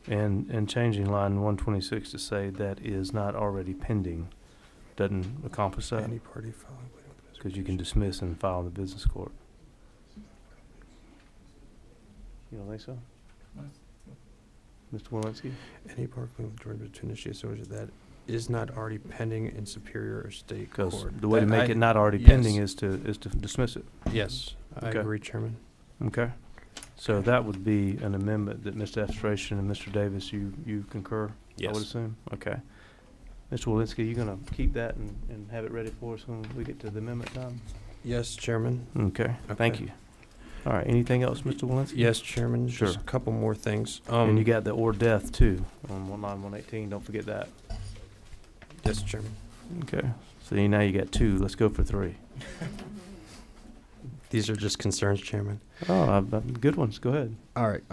And changing line 126 to say that is not already pending doesn't accomplish that? Any party filing. Because you can dismiss and file in the business court. You don't think so? Mr. Walensky? Any party filing to initiate service that is not already pending in Superior or State Because Court. the way to That make I- it not already yes. pending is to dismiss it. Yes, I Okay. agree, Chairman. Okay. So that would be an amendment that Mr. Abstration and Mr. Davis, you concur? I Yes. would assume? Okay. Mr. Walensky, you gonna keep that and have it ready for us when we get to the amendment time? Yes, Chairman. Okay, thank Okay. you. All right, anything else, Mr. Walensky? Yes, Chairman. Sure. Just a couple more things. And you got the or death too, on line 118, don't forget that. Yes, Chairman. Okay, so now you got 2, let's go for 3. These are just concerns, Chairman. Oh, good ones, go ahead. All right.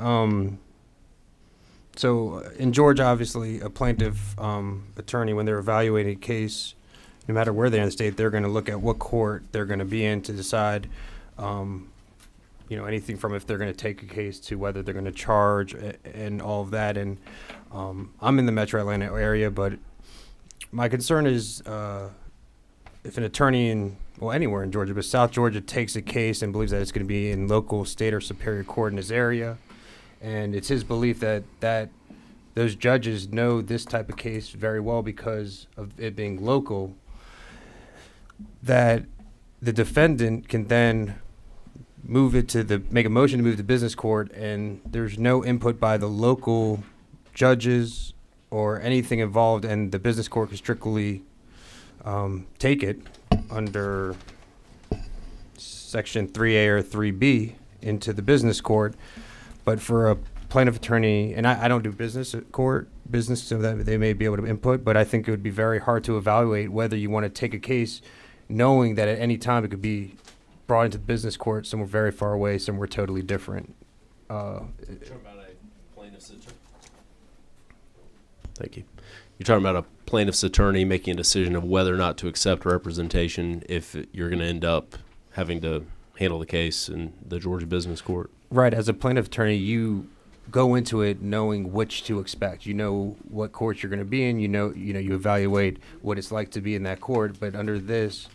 So in Georgia, obviously, a plaintiff attorney, when they're evaluating a case, no matter where they're in the state, they're going to look at what court they're going to be in to decide, anything from if they're going to take a case to whether they're going to charge and all of that. And I'm in the Metro Atlanta area, but my concern is if an attorney anywhere in Georgia, but South Georgia takes a case and believes that it's going to be in local, state, or superior court in his area, and it's his belief that those judges know this type of case very well because of it being local, that the defendant can then make a motion to move to business court, and there's no input by the local judges or anything involved, and the business court can strictly take it under Section 3A or 3B into the business court. But for a plaintiff attorney, and I don't do business at court, so that they may be able to input, but I think it would be very hard to evaluate whether you want to take a case knowing that at any time it could be brought into the business court somewhere very far away, somewhere totally different. Thank you. You're talking about a plaintiff's attorney making a decision of whether or not to accept representation if you're going to end up having to handle the case in the Georgia Business Court. Right, as a plaintiff attorney, you go into it knowing which to expect. You know what court you're going to be in. You evaluate what it's like to be in that court. But under this,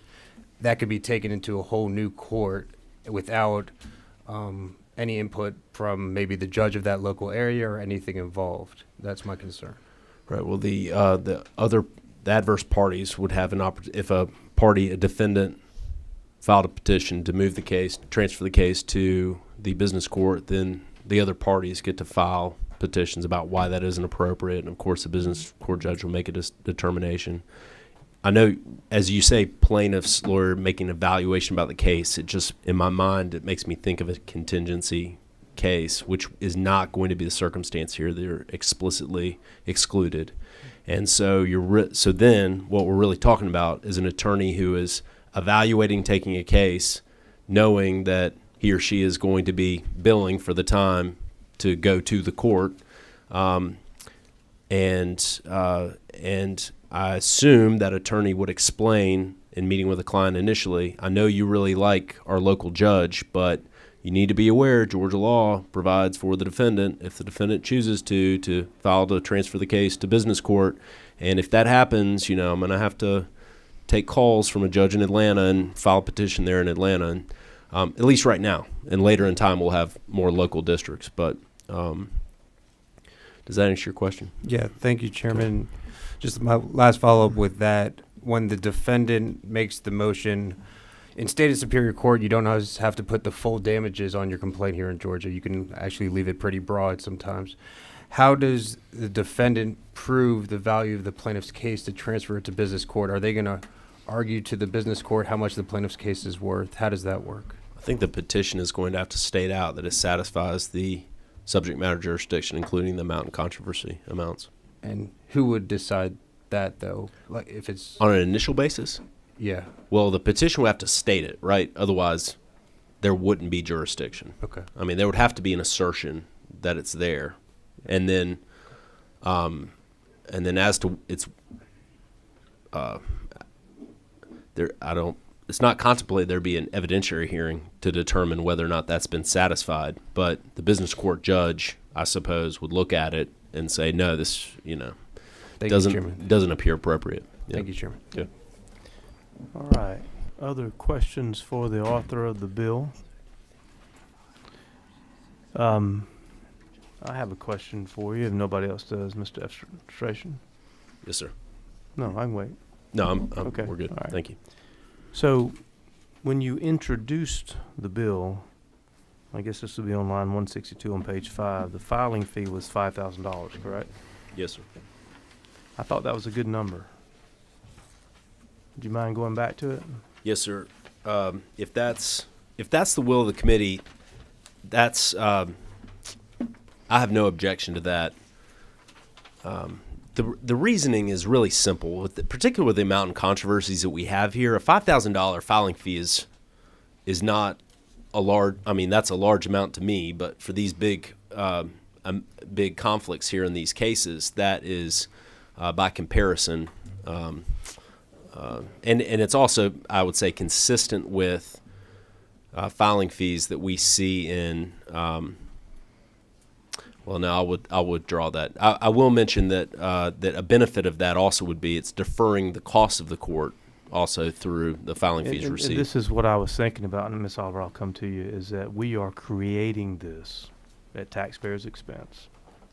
that could be taken into a whole new court without any input from maybe the judge of that local area or anything involved. That's my concern. Right. Well, the adverse parties would have an opportunity if a defendant filed a petition to move the case, transfer the case to the business court, then the other parties get to file petitions about why that isn't appropriate. And of course, the business court judge will make a determination. I know, as you say, plaintiff's lawyer making an evaluation about the case, it just, in my mind, it makes me think of a contingency case, which is not going to be the circumstance here. They're explicitly excluded. And so so then what we're really talking about is an attorney who is evaluating taking a case, knowing that he or she is going to be billing for the time to go to the court. And I assume that attorney would explain in meeting with the client initially, I know you really like our local judge, but you need to be aware Georgia law provides for the defendant, if the defendant chooses to file to transfer the case to business court. And if that happens, I'm going to have to take calls from a judge in Atlanta and file a petition there in Atlanta. And, at least right now. And later in time, we'll have more local districts. But does that answer your question? Yeah, thank you, Chairman. Just my last follow-up with that. When the defendant makes the motion, in state and superior court, you don't always have to put the full damages on your complaint here in Georgia. You can actually leave it pretty broad sometimes. How does the defendant prove the value of the plaintiff's case to transfer it to business court? Are they going to argue to the business court how much the plaintiff's case is worth? How does that work? I think the petition is going to have to state out that it satisfies the subject matter jurisdiction, including the amount in controversy amounts. And who would decide that, though? Like, if it's on an initial basis? Yeah. Well, the petition would have to state it, right? Otherwise, there wouldn't be jurisdiction. Okay. I mean, there would have to be an assertion that it's there, and then as to its it's not contemplated there be an evidentiary hearing to determine whether or not that's been satisfied. But the business court judge, I suppose, would look at it and say, no, this, doesn't appear appropriate. Yeah. Thank you, Chairman. Yeah. All right. Other questions for the author of the bill? I have a question for you if nobody else does, Mr. Administration. Yes, sir. No, I can wait. No, I'm okay. We're good. All right. Thank you. So when you introduced the bill, I guess this will be on line 162 on page 5, the filing fee was $5,000, correct? Yes, sir. I thought that was a good number. Do you mind going back to it? Yes, sir. If that's the will of the committee, that's I have no objection to that. The reasoning is really simple, particularly with the amount of controversies that we have here. A $5,000 filing fee is not a large. I mean, that's a large amount to me, but for these big conflicts here in these cases, that is by comparison. And it's also, I would say, consistent with filing fees that we see in. Well, no, I'll withdraw that. I will mention that that a benefit of that also would be it's deferring the cost of the court also through the filing fees received. And this is what I was thinking about, and Ms. Oliver, I'll come to you, is that we are creating this at taxpayers' expense,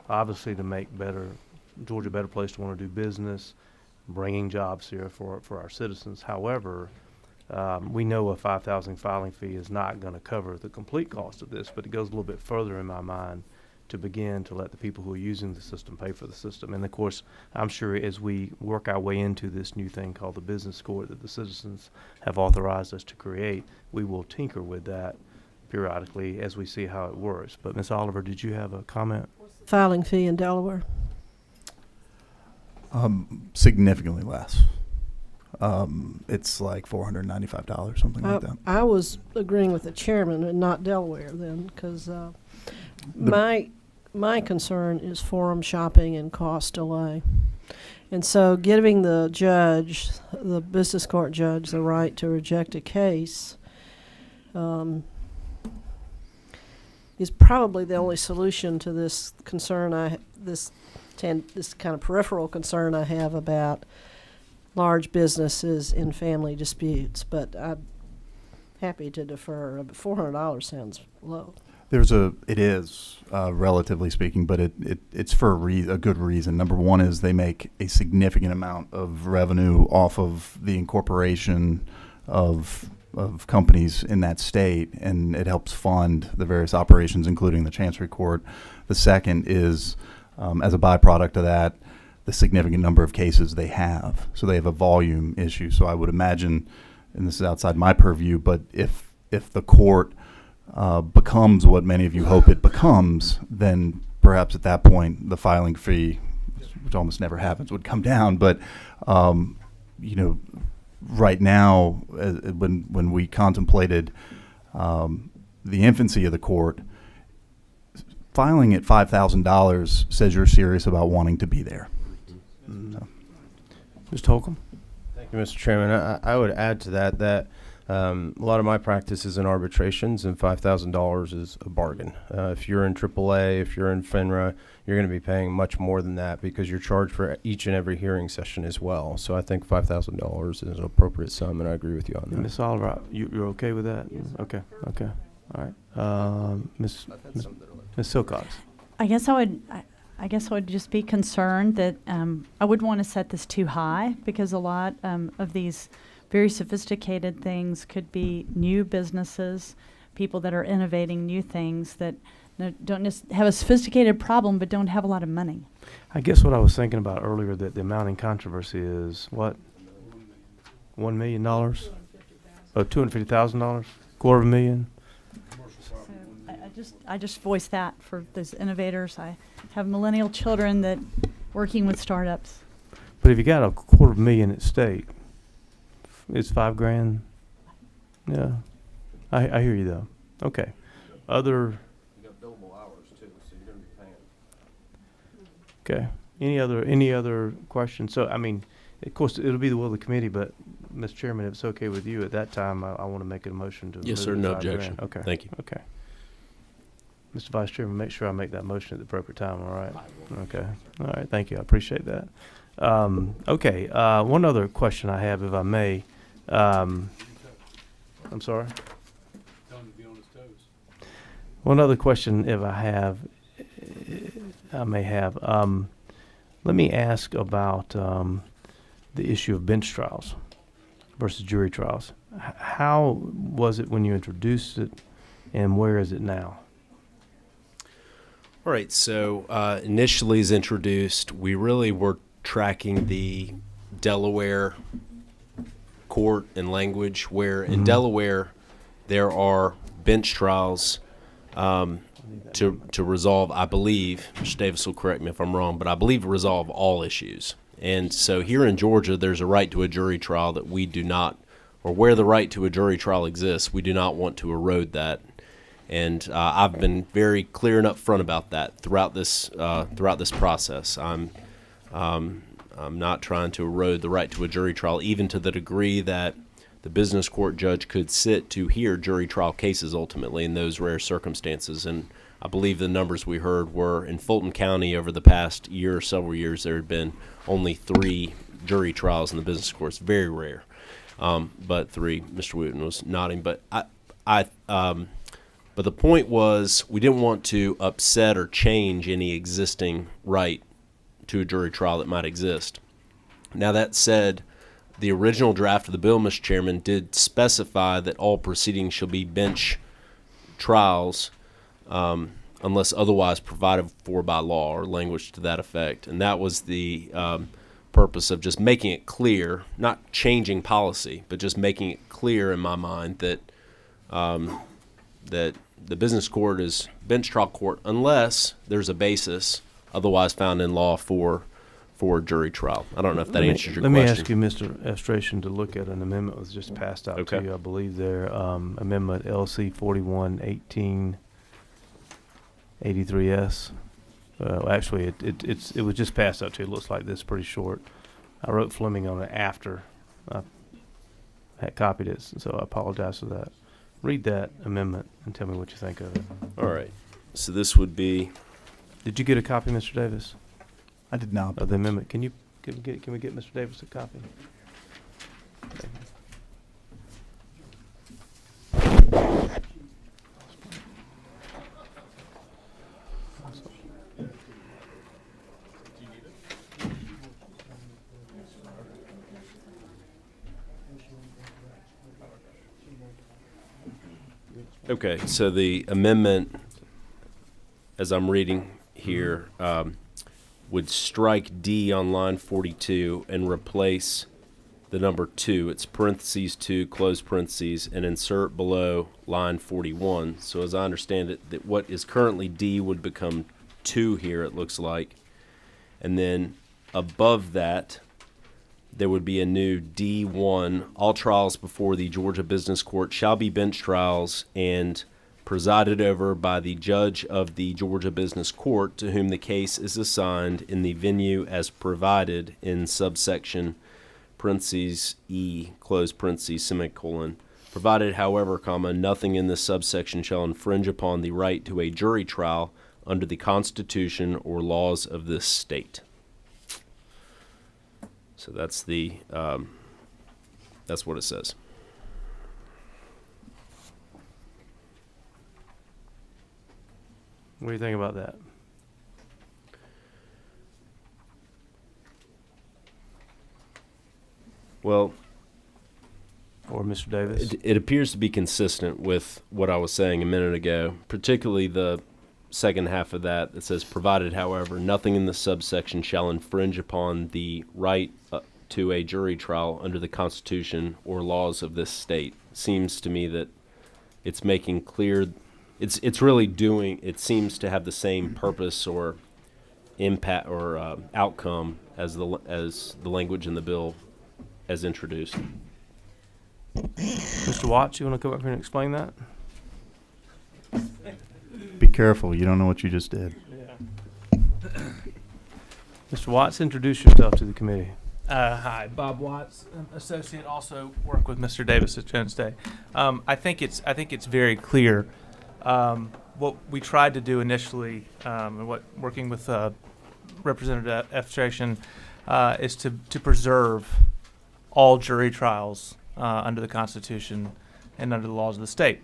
obviously to make Georgia a better place to want to do business, bringing jobs here for our citizens. However, we know a $5,000 filing fee is not going to cover the complete cost of this, but it goes a little bit further in my mind to begin to let the people who are using the system pay for the system. And of course, I'm sure as we work our way into this new thing called the business court that the citizens have authorized us to create, we will tinker with that periodically as we see how it works. But Ms. Oliver, did you have a comment? Filing fee in Delaware? Significantly less. It's like $495, something like that. I was agreeing with the chairman and not Delaware then, because my concern is forum shopping and cost delay. And so giving the judge, the business court judge, the right to reject a case is probably the only solution to this concern this kind of peripheral concern I have about large businesses in family disputes. But I'm happy to defer. But $400 sounds low. It is, relatively speaking, but it's for a good reason. Number one is they make a significant amount of revenue off of the incorporation of companies in that state, and it helps fund the various operations, including the Chancery Court. The second is, as a byproduct of that, the significant number of cases they have. So they have a volume issue. So I would imagine, and this is outside my purview, but if the court becomes what many of you hope it becomes, then perhaps at that point the filing fee, which almost never happens, would come down. But right now, when we contemplated the infancy of the court, filing at $5,000 says you're serious about wanting to be there. So. Mr. Holcomb? Thank you, Mr. Chairman. I would add to that a lot of my practice is in arbitrations, and $5,000 is a bargain. If you're in AAA, if you're in FINRA, you're going to be paying much more than that because you're charged for each and every hearing session as well. So I think $5,000 is an appropriate sum, and I agree with you on that. Ms. Oliver, you're okay with that? Yes, okay. All right. Ms. Silcox. I guess I would just be concerned that I wouldn't want to set this too high, because a lot of these very sophisticated things could be new businesses, people that are innovating new things that don't just have a sophisticated problem but don't have a lot of money. I guess what I was thinking about earlier, that the amount in controversy is what? $1 million? Oh, $250,000? $250,000? So I just voice that for those innovators. I have millennial children that working with startups. But if you got $250,000 at stake, it's $5,000. Yeah, I hear you though. Okay, other. You got billable hours too, so you're going to be Okay. paying. Any other questions? So I mean, of course, it'll be the will of the committee, but Mr. Chairman, if it's okay with you, at that time, I want to make a motion to. Yes, sir. move No the $5,000. objection. Okay. Thank you. Okay. Mr. Vice Chairman, make sure I make that motion at the appropriate time. All right. Okay. All right. Thank you. I appreciate that. Okay. One other question I have, if I may. I'm sorry. Tell him to be on his toes. One other question, if I may have. Let me ask about the issue of bench trials versus jury trials. How was it when you introduced it, and where is it now? All right, so initially as introduced, we really were tracking the Delaware court and language, where in Delaware there are bench trials to resolve, I believe, Mr. Davis will correct me if I'm wrong, but I believe resolve all issues. And so here in Georgia, there's a right to a jury trial that we do not, or where the right to a jury trial exists, we do not want to erode that. And I've been very clear and upfront about that throughout this process. I'm not trying to erode the right to a jury trial, even to the degree that the business court judge could sit to hear jury trial cases ultimately in those rare circumstances. And I believe the numbers we heard were in Fulton County over the past year or several years, there had been only 3 jury trials in the business courts. Very rare, but 3. Mr. Wooten was nodding, but but the point was, we didn't want to upset or change any existing right to a jury trial that might exist. Now, that said, the original draft of the bill, Mr. Chairman, did specify that all proceedings shall be bench trials unless otherwise provided for by law, or language to that effect. And that was the purpose of just making it clear, not changing policy, but just making it clear in my mind that that the business court is bench trial court unless there's a basis otherwise found in law for jury trial. I don't know if that answers your question. Let me ask you, Mr. Estration, to look at an amendment that was just passed out to you, I believe there, Amendment LC 411883S. Actually, it was just passed out to you. It looks like this, pretty short. I wrote Fleming on it after I had copied it, so I apologize for that. Read that amendment and tell me what you think of it. All right. So this would be, Did you get a copy, Mr. Davis, I did not. of the amendment? Can we get Mr. Davis a copy? Thank you. okay, so the amendment, as I'm reading here, would strike D on line 42 and replace the number 2. It's parentheses 2, close parentheses, and insert below line 41. So as I understand it, that what is currently D would become 2 here, it looks like. And then above that, there would be a new D1. All trials before the Georgia Business Court shall be bench trials and presided over by the judge of the Georgia Business Court to whom the case is assigned in the venue as provided in subsection parentheses E, close parentheses, semicolon. Provided, however, comma, nothing in this subsection shall infringe upon the right to a jury trial under the Constitution or laws of this state. So that's the, that's what it says. What do you think about that? Well, Or Mr. Davis? it appears to be consistent with what I was saying a minute ago, particularly the second half of that that says, provided, however, nothing in the subsection shall infringe upon the right to a jury trial under the Constitution or laws of this state. Seems to me that it's making clear, it's really doing, it seems to have the same purpose or impact or outcome as the language in the bill as introduced. Mr. Watts, you want to come up here and explain that? Be careful, you don't know what you just did. Mr. Watts, introduce yourself to the committee. Hi, Bob Watts, associate. Also work with Mr. Davis at Jones Day. I think it's very clear. What we tried to do initially, and what working with Representative Efstration, is to preserve all jury trials under the Constitution and under the laws of the state.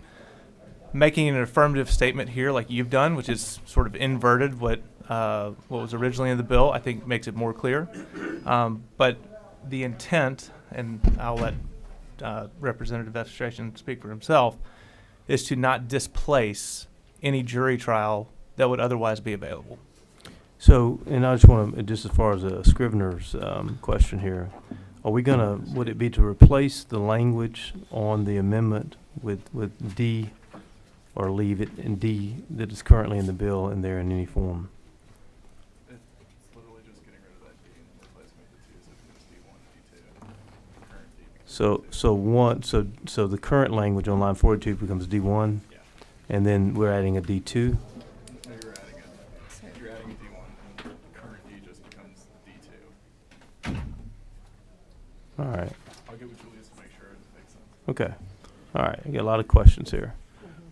Making an affirmative statement here, like you've done, which is sort of inverted what was originally in the bill, I think makes it more clear. But the intent, and I'll let Representative Efstration speak for himself, is to not displace any jury trial that would otherwise be available. So, and I just want to, just as far as a Scrivener's question here, are we going to, would it be to replace the language on the amendment with D, or leave it in D that is currently in the bill in there in any form? It's literally just getting rid of that D and replacing it with the 2, so it's D1, D2. Current D. So the current language on line 42 becomes D1, Yeah. and then we're adding a D2. No, you're adding a D1, and current D just becomes D2. All right. I'll get with Julius to make sure it makes sense. Okay. All right. I got a lot of questions here.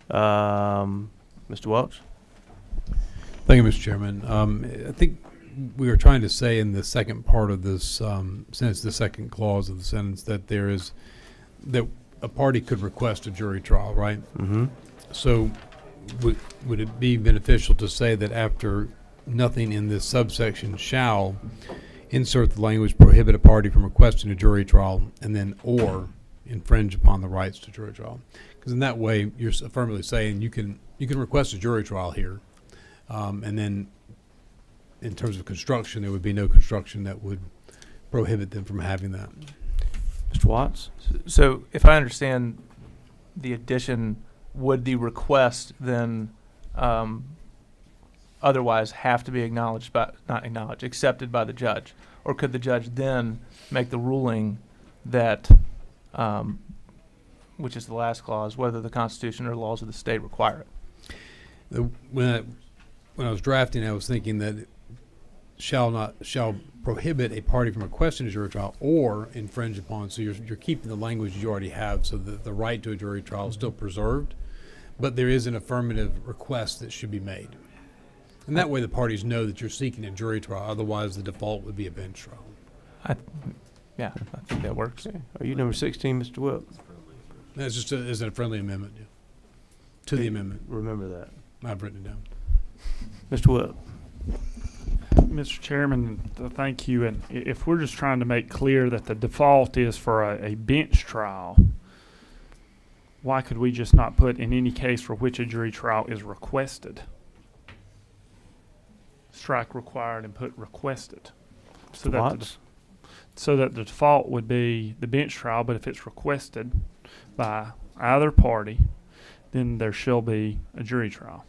Mr. Welch? Thank you, Mr. Chairman. I think we were trying to say in the second part of this sentence, the second clause of the sentence, that that a party could request a jury trial, right? Mm-hmm. So would it be beneficial to say that after nothing in this subsection shall insert the language prohibit a party from requesting a jury trial, and then or infringe upon the rights to jury trial? Because in that way, you're affirmatively saying you can request a jury trial here, and then in terms of construction, there would be no construction that would prohibit them from having that. Mr. Watts? So if I understand the addition, would the request then otherwise have to be accepted by the judge? Or could the judge then make the ruling that, which is the last clause, whether the Constitution or laws of the state require it? When I was drafting, I was thinking that it shall prohibit a party from requesting a jury trial or infringe upon. So you're keeping the language you already have, so that the right to a jury trial is still preserved, but there is an affirmative request that should be made. And that way the parties know that you're seeking a jury trial, otherwise the default would be a bench trial. Yeah, I think that works. Okay. Are you number 16, Mr. Whip? That's just as a friendly amendment, yeah, to the amendment. Remember that. I've written it down. Mr. Whip? Mr. Chairman, thank you. And if we're just trying to make clear that the default is for a bench trial, why could we just not put in any case for which a jury trial is requested? Strike required and put requested. So that the default would be the bench trial, but if it's requested by either party, then there shall be a jury trial,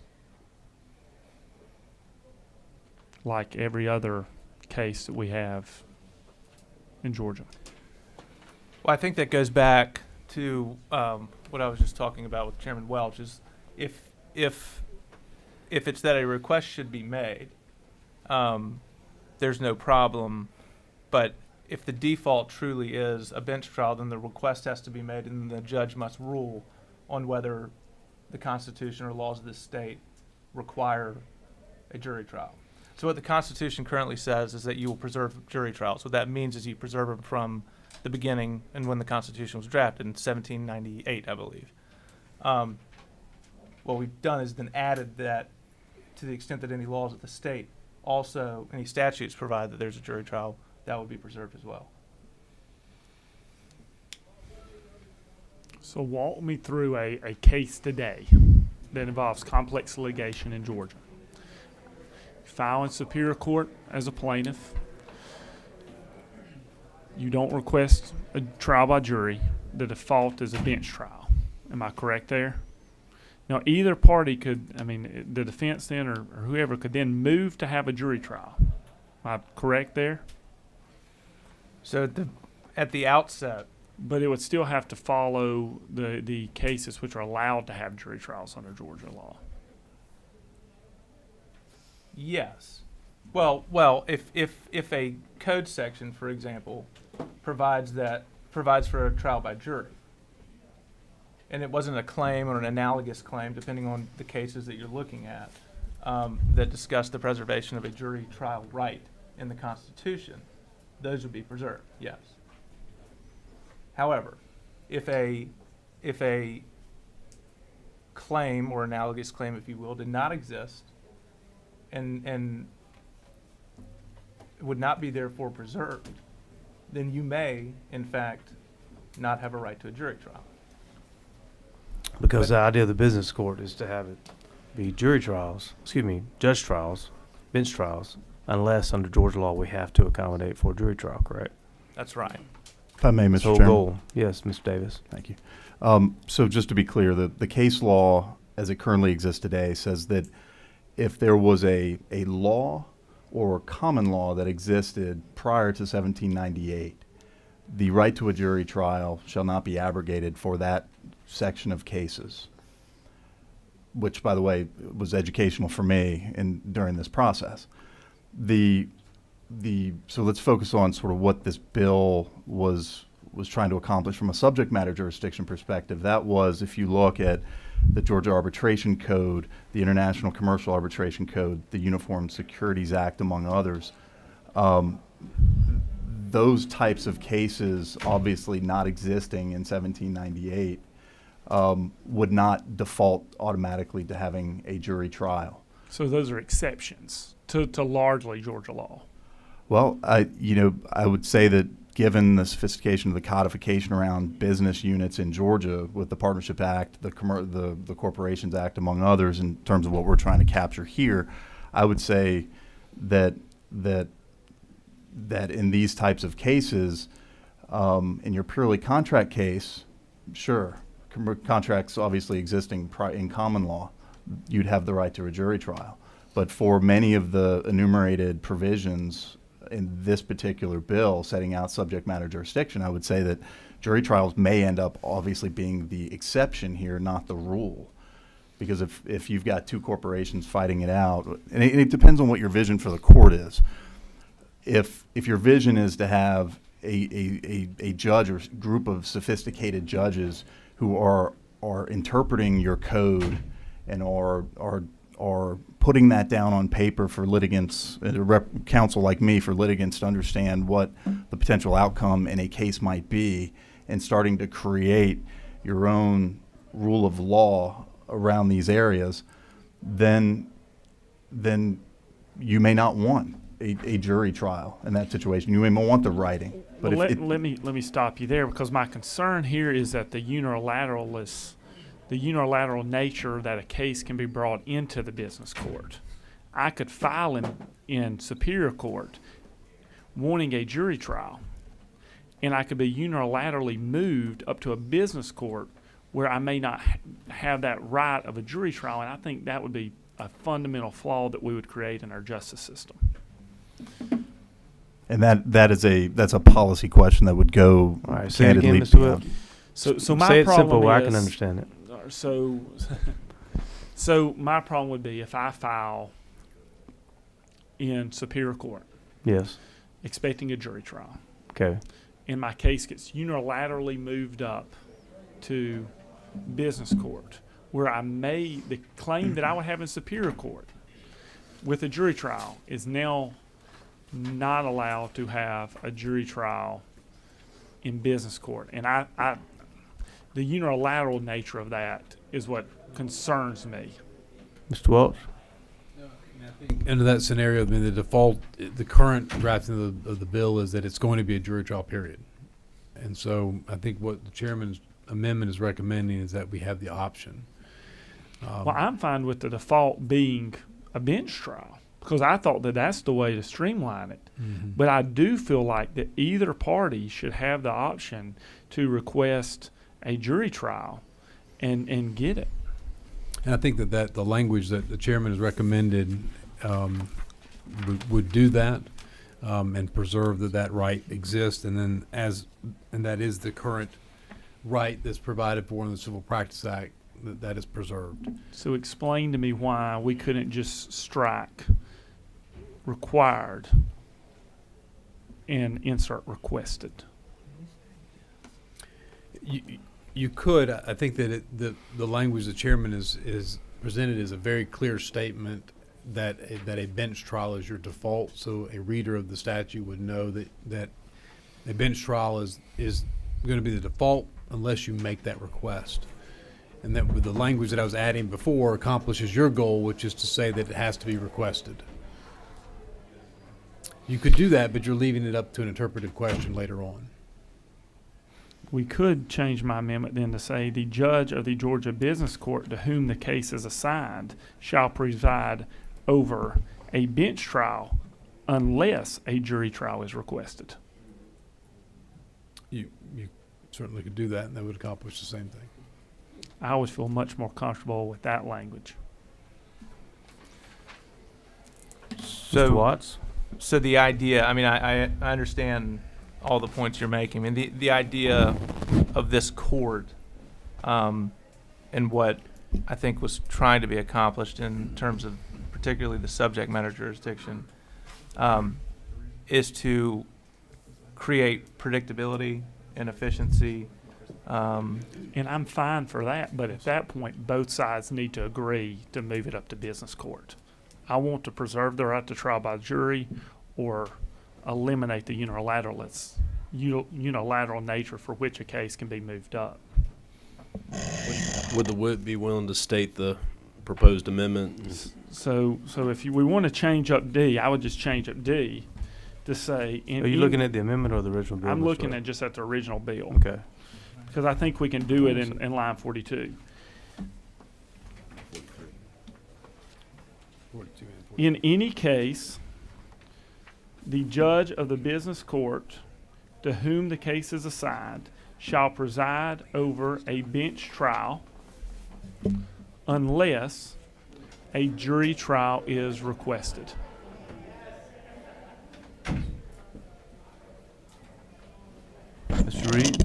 like every other case that we have in Georgia. Well, I think that goes back to what I was just talking about with Chairman Welch. Is if it's that a request should be made, there's no problem. But if the default truly is a bench trial, then the request has to be made, and the judge must rule on whether the Constitution or laws of this state require a jury trial. So what the Constitution currently says is that you will preserve jury trials. What that means is you preserve them from the beginning and when the Constitution was drafted in 1798, I believe. What we've done is then added that to the extent that any laws of the state also, any statutes provide that there's a jury trial, that would be preserved as well. So walk me through a case today that involves complex litigation in Georgia. File in Superior Court as a plaintiff. You don't request a trial by jury. The default is a bench trial. Am I correct there? Now, either party could, the defense then or whoever could then move to have a jury trial. Am I correct there? So at the outset, but it would still have to follow the cases which are allowed to have jury trials under Georgia law. yes. Well, if a code section, for example, provides for a trial by jury, and it wasn't a claim or an analogous claim, depending on the cases that you're looking at, that discuss the preservation of a jury trial right in the Constitution, those would be preserved, yes. However, if a claim or analogous claim, if you will, did not exist and would not be therefore preserved, then you may, in fact, not have a right to a jury trial. Because the idea of the business court is to have it be judge trials, bench trials, unless under Georgia law we have to accommodate for a jury trial, correct? That's right. If I may, Mr. So Chairman. goal. Yes, Mr. Davis. Thank you. So just to be clear, the case law as it currently exists today says that if there was a law or common law that existed prior to 1798, the right to a jury trial shall not be abrogated for that section of cases, which, by the way, was educational for me during this process. So let's focus on sort of what this bill was trying to accomplish from a subject matter jurisdiction perspective. That was, if you look at the Georgia Arbitration Code, the International Commercial Arbitration Code, the Uniform Securities Act, among others, those types of cases, obviously not existing in 1798, would not default automatically to having a jury trial. So those are exceptions to largely Georgia law. Well, I would say that given the sophistication of the codification around business units in Georgia with the Partnership Act, the Corporations Act, among others, in terms of what we're trying to capture here, I would say that in these types of cases, in your purely contract case, sure, contracts obviously existing in common law, you'd have the right to a jury trial. But for many of the enumerated provisions in this particular bill setting out subject matter jurisdiction, I would say that jury trials may end up obviously being the exception here, not the rule. Because if you've got two corporations fighting it out, and it depends on what your vision for the court is. If your vision is to have a judge or group of sophisticated judges who are are interpreting your code and are putting that down on paper for litigants, counsel like me, for litigants to understand what the potential outcome in a case might be, and starting to create your own rule of law around these areas, then you may not want a jury trial in that situation. You may want the writing. But Well, if let me stop you there, because my concern here is that the unilateral nature that a case can be brought into the business court. I could file in Superior Court wanting a jury trial, and I could be unilaterally moved up to a business court where I may not have that right of a jury trial, and I think that would be a fundamental flaw that we would create in our justice system. and that's a policy question that would go All right, say it again, candidly Mr. Webb. So Say my it problem simple where I is, can understand it. So my problem would be if I file in Superior Court Yes. expecting a jury trial, Okay. and my case gets unilaterally moved up to business court, where the claim that I would have in Superior Court with a jury trial is now not allowed to have a jury trial in business court. And the unilateral nature of that is what concerns me. Mr. Welch? Under that scenario, I mean, the current drafting of the bill is that it's going to be a jury trial, period. And so I think what the chairman's amendment is recommending is that we have the option. Well, I'm fine with the default being a bench trial, because I thought that that's the way to streamline it. Mhm. But I do feel like that either party should have the option to request a jury trial and get it. And I think that the language that the chairman has recommended would do that and preserve that right exists, and that is the current right that's provided for in the Civil Practice Act, that is preserved. So explain to me why we couldn't just strike required and insert requested. You could. I think that the language the chairman is presented is a very clear statement that a bench trial is your default. So a reader of the statute would know that a bench trial is going to be the default unless you make that request. And that with the language that I was adding before accomplishes your goal, which is to say that it has to be requested. You could do that, but you're leaving it up to an interpretive question later on. We could change my amendment then to say the judge of the Georgia Business Court to whom the case is assigned shall preside over a bench trial unless a jury trial is requested. You certainly could do that, and that would accomplish the same thing. I always feel much more comfortable with that language. Mr. Watts? So the idea, I mean, I understand all the points you're making. I mean, the idea of this court and what I think was trying to be accomplished in terms of particularly the subject matter jurisdiction is to create predictability and efficiency. And I'm fine for that, but at that point, both sides need to agree to move it up to business court. I want to preserve the right to trial by jury or eliminate the unilateral nature for which a case can be moved up. Would the wit be willing to state the proposed amendment? So if we want to change up D, I would just change up D to say. Are you looking at the amendment or the original bill? I'm Mr. looking Webb? at just at the original bill. Okay. Because I think we can do it in line 42. In any case, the judge of the business court to whom the case is assigned shall preside over a bench trial unless a jury trial is requested. Mr. Reed?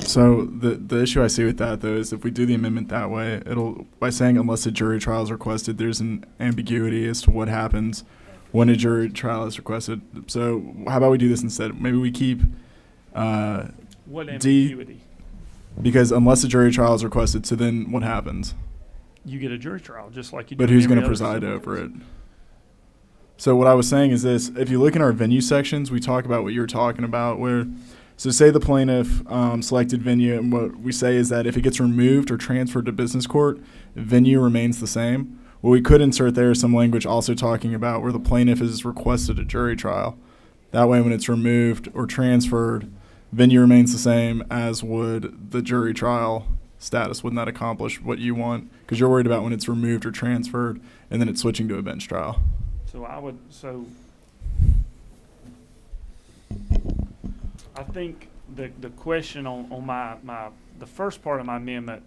So the issue I see with that, though, is if we do the amendment that way, by saying unless a jury trial is requested, there's an ambiguity as to what happens when a jury trial is requested. So how about we do this instead? Maybe we keep What D. ambiguity? Because unless a jury trial is requested, so then what happens? You get a jury trial, just like you do. But in who's every going to other preside civil over case. it? So what I was saying is this: if you look in our venue sections, we talk about what you're talking about. Where, so say the plaintiff selected venue, and what we say is that if it gets removed or transferred to business court, venue remains the same. Well, we could insert there some language also talking about where the plaintiff has requested a jury trial. That way, when it's removed or transferred, venue remains the same as would the jury trial status. Wouldn't that accomplish what you want? Because you're worried about when it's removed or transferred and then it's switching to a bench trial. So I think the question on the first part of my amendment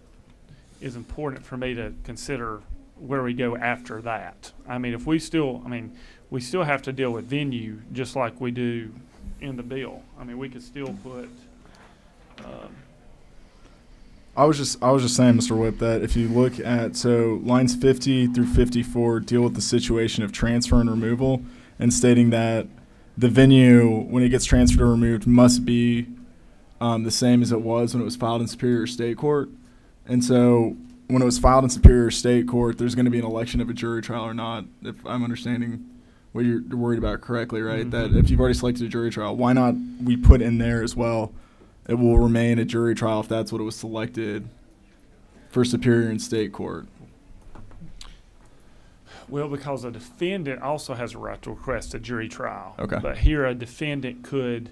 is important for me to consider where we go after that. I mean, we still have to deal with venue just like we do in the bill. I mean, we could still put, I was just saying, Mr. Whip, that if you look at, so lines 50 through 54 deal with the situation of transfer and removal, and stating that the venue, when it gets transferred or removed, must be the same as it was when it was filed in Superior State Court. And so when it was filed in Superior State Court, there's going to be an election of a jury trial or not, if I'm understanding what you're worried about correctly, right? That if you've already selected a jury trial, why not we put in there as well, it will remain a jury trial if that's what it was selected for Superior and State Court? well, because a defendant also has a right to request a jury trial. Okay. But here a defendant could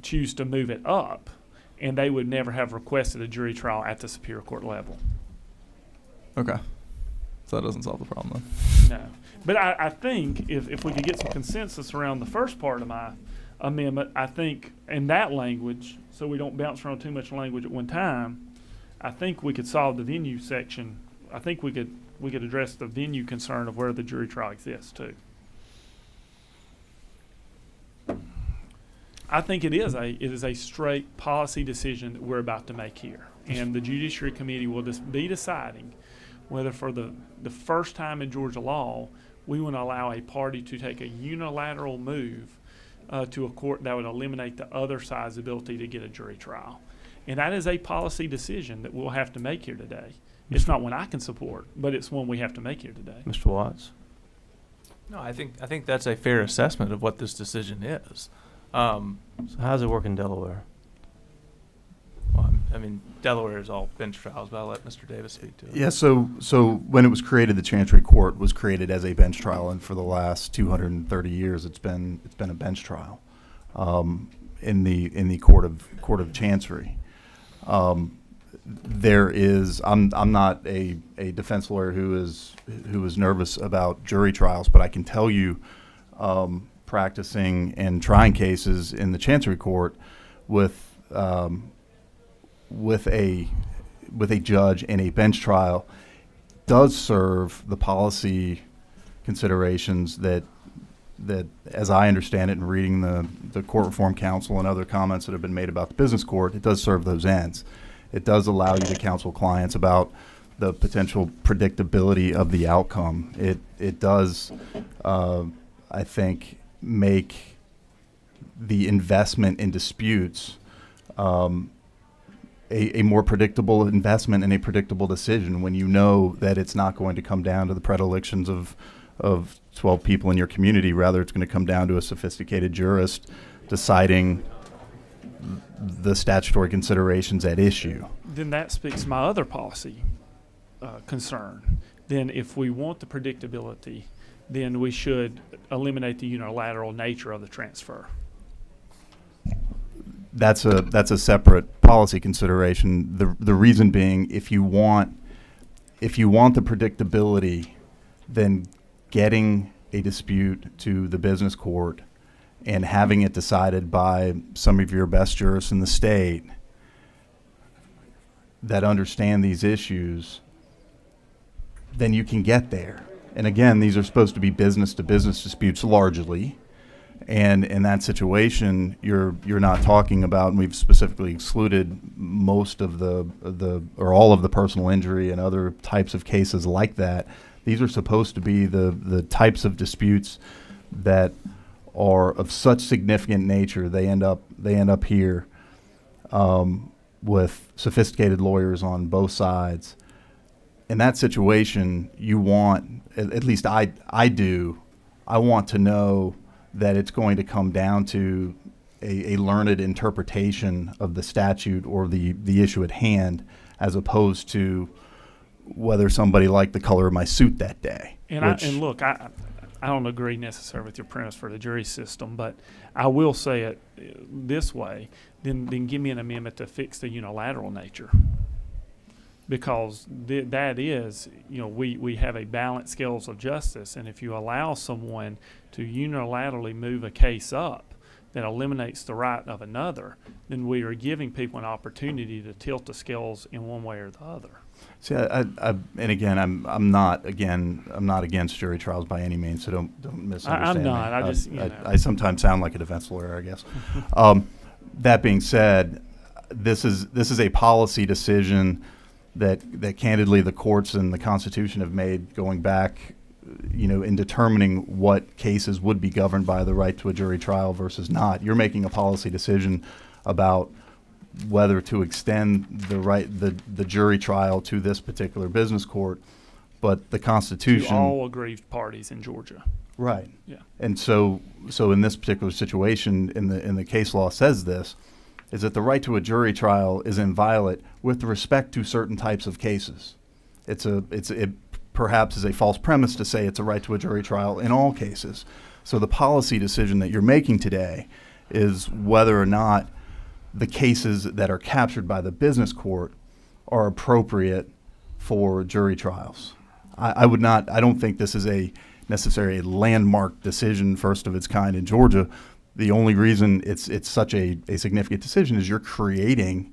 choose to move it up, and they would never have requested a jury trial at the Superior Court level. Okay. So that doesn't solve the problem then. No. But I think if we could get some consensus around the first part of my amendment, I think in that language, so we don't bounce around too much language at one time, I think we could solve the venue section. I think we could address the venue concern of where the jury trial exists too. I think it is a straight policy decision that we're about to make here. And the Judiciary Committee will just be deciding whether for the first time in Georgia law, we want to allow a party to take a unilateral move to a court that would eliminate the other side's ability to get a jury trial. And that is a policy decision that we'll have to make here today. It's not one I can support, but it's one we have to make here today. Mr. Watts? No, I think that's a fair assessment of what this decision is. So how does it work in Delaware? Well, I mean, Delaware is all bench trials, but I'll let Mr. Davis speak to it. Yeah, so when it was created, the Chancery Court was created as a bench trial, and for the last 230 years, it's been a bench trial in the Court of Chancery. There is I'm not a defense lawyer who is nervous about jury trials, but I can tell you, practicing and trying cases in the Chancery Court with a judge in a bench trial does serve the policy considerations that as I understand it, and reading the Court Reform Council and other comments that have been made about the business court, it does serve those ends. It does allow you to counsel clients about the potential predictability of the outcome. It does, I think, make the investment in disputes a more predictable investment and a predictable decision when you know that it's not going to come down to the predilections of 12 people in your community. Rather, it's going to come down to a sophisticated jurist deciding the statutory considerations at issue. Then that speaks to my other policy concern. Then if we want the predictability, then we should eliminate the unilateral nature of the transfer. That's a separate policy consideration. The reason being, if you want the predictability, then getting a dispute to the business court and having it decided by some of your best jurists in the state that understand these issues, then you can get there. And again, these are supposed to be business-to-business disputes largely. And in that situation, you're not talking about, and we've specifically excluded most of or all of the personal injury and other types of cases like that. These are supposed to be the types of disputes that are of such significant nature. They end up here with sophisticated lawyers on both sides. In that situation, you want, at least I do, I want to know that it's going to come down to a learned interpretation of the statute or the issue at hand, as opposed to whether somebody liked the color of my suit that day. And look, I don't agree necessarily with your premise for the jury system, but I will say it this way: then give me an amendment to fix the unilateral nature, because that is, we have a balanced scales of justice, and if you allow someone to unilaterally move a case up that eliminates the right of another, then we are giving people an opportunity to tilt the scales in one way or the other. See, and again, I'm not against jury trials by any means, so don't misunderstand I'm not. me. I sometimes sound like a defense lawyer, I guess. That being said, this is a policy decision that candidly the courts and the Constitution have made going back, in determining what cases would be governed by the right to a jury trial versus not. You're making a policy decision about whether to extend the jury trial to this particular business court, but the Constitution, to all aggrieved parties in Georgia. Right. Yeah. And so in this particular situation, in the case law says this, is that the right to a jury trial is inviolate with respect to certain types of cases. It perhaps is a false premise to say it's a right to a jury trial in all cases. So the policy decision that you're making today is whether or not the cases that are captured by the business court are appropriate for jury trials. I don't think this is necessarily a landmark decision, first of its kind in Georgia. The only reason it's such a significant decision is you're creating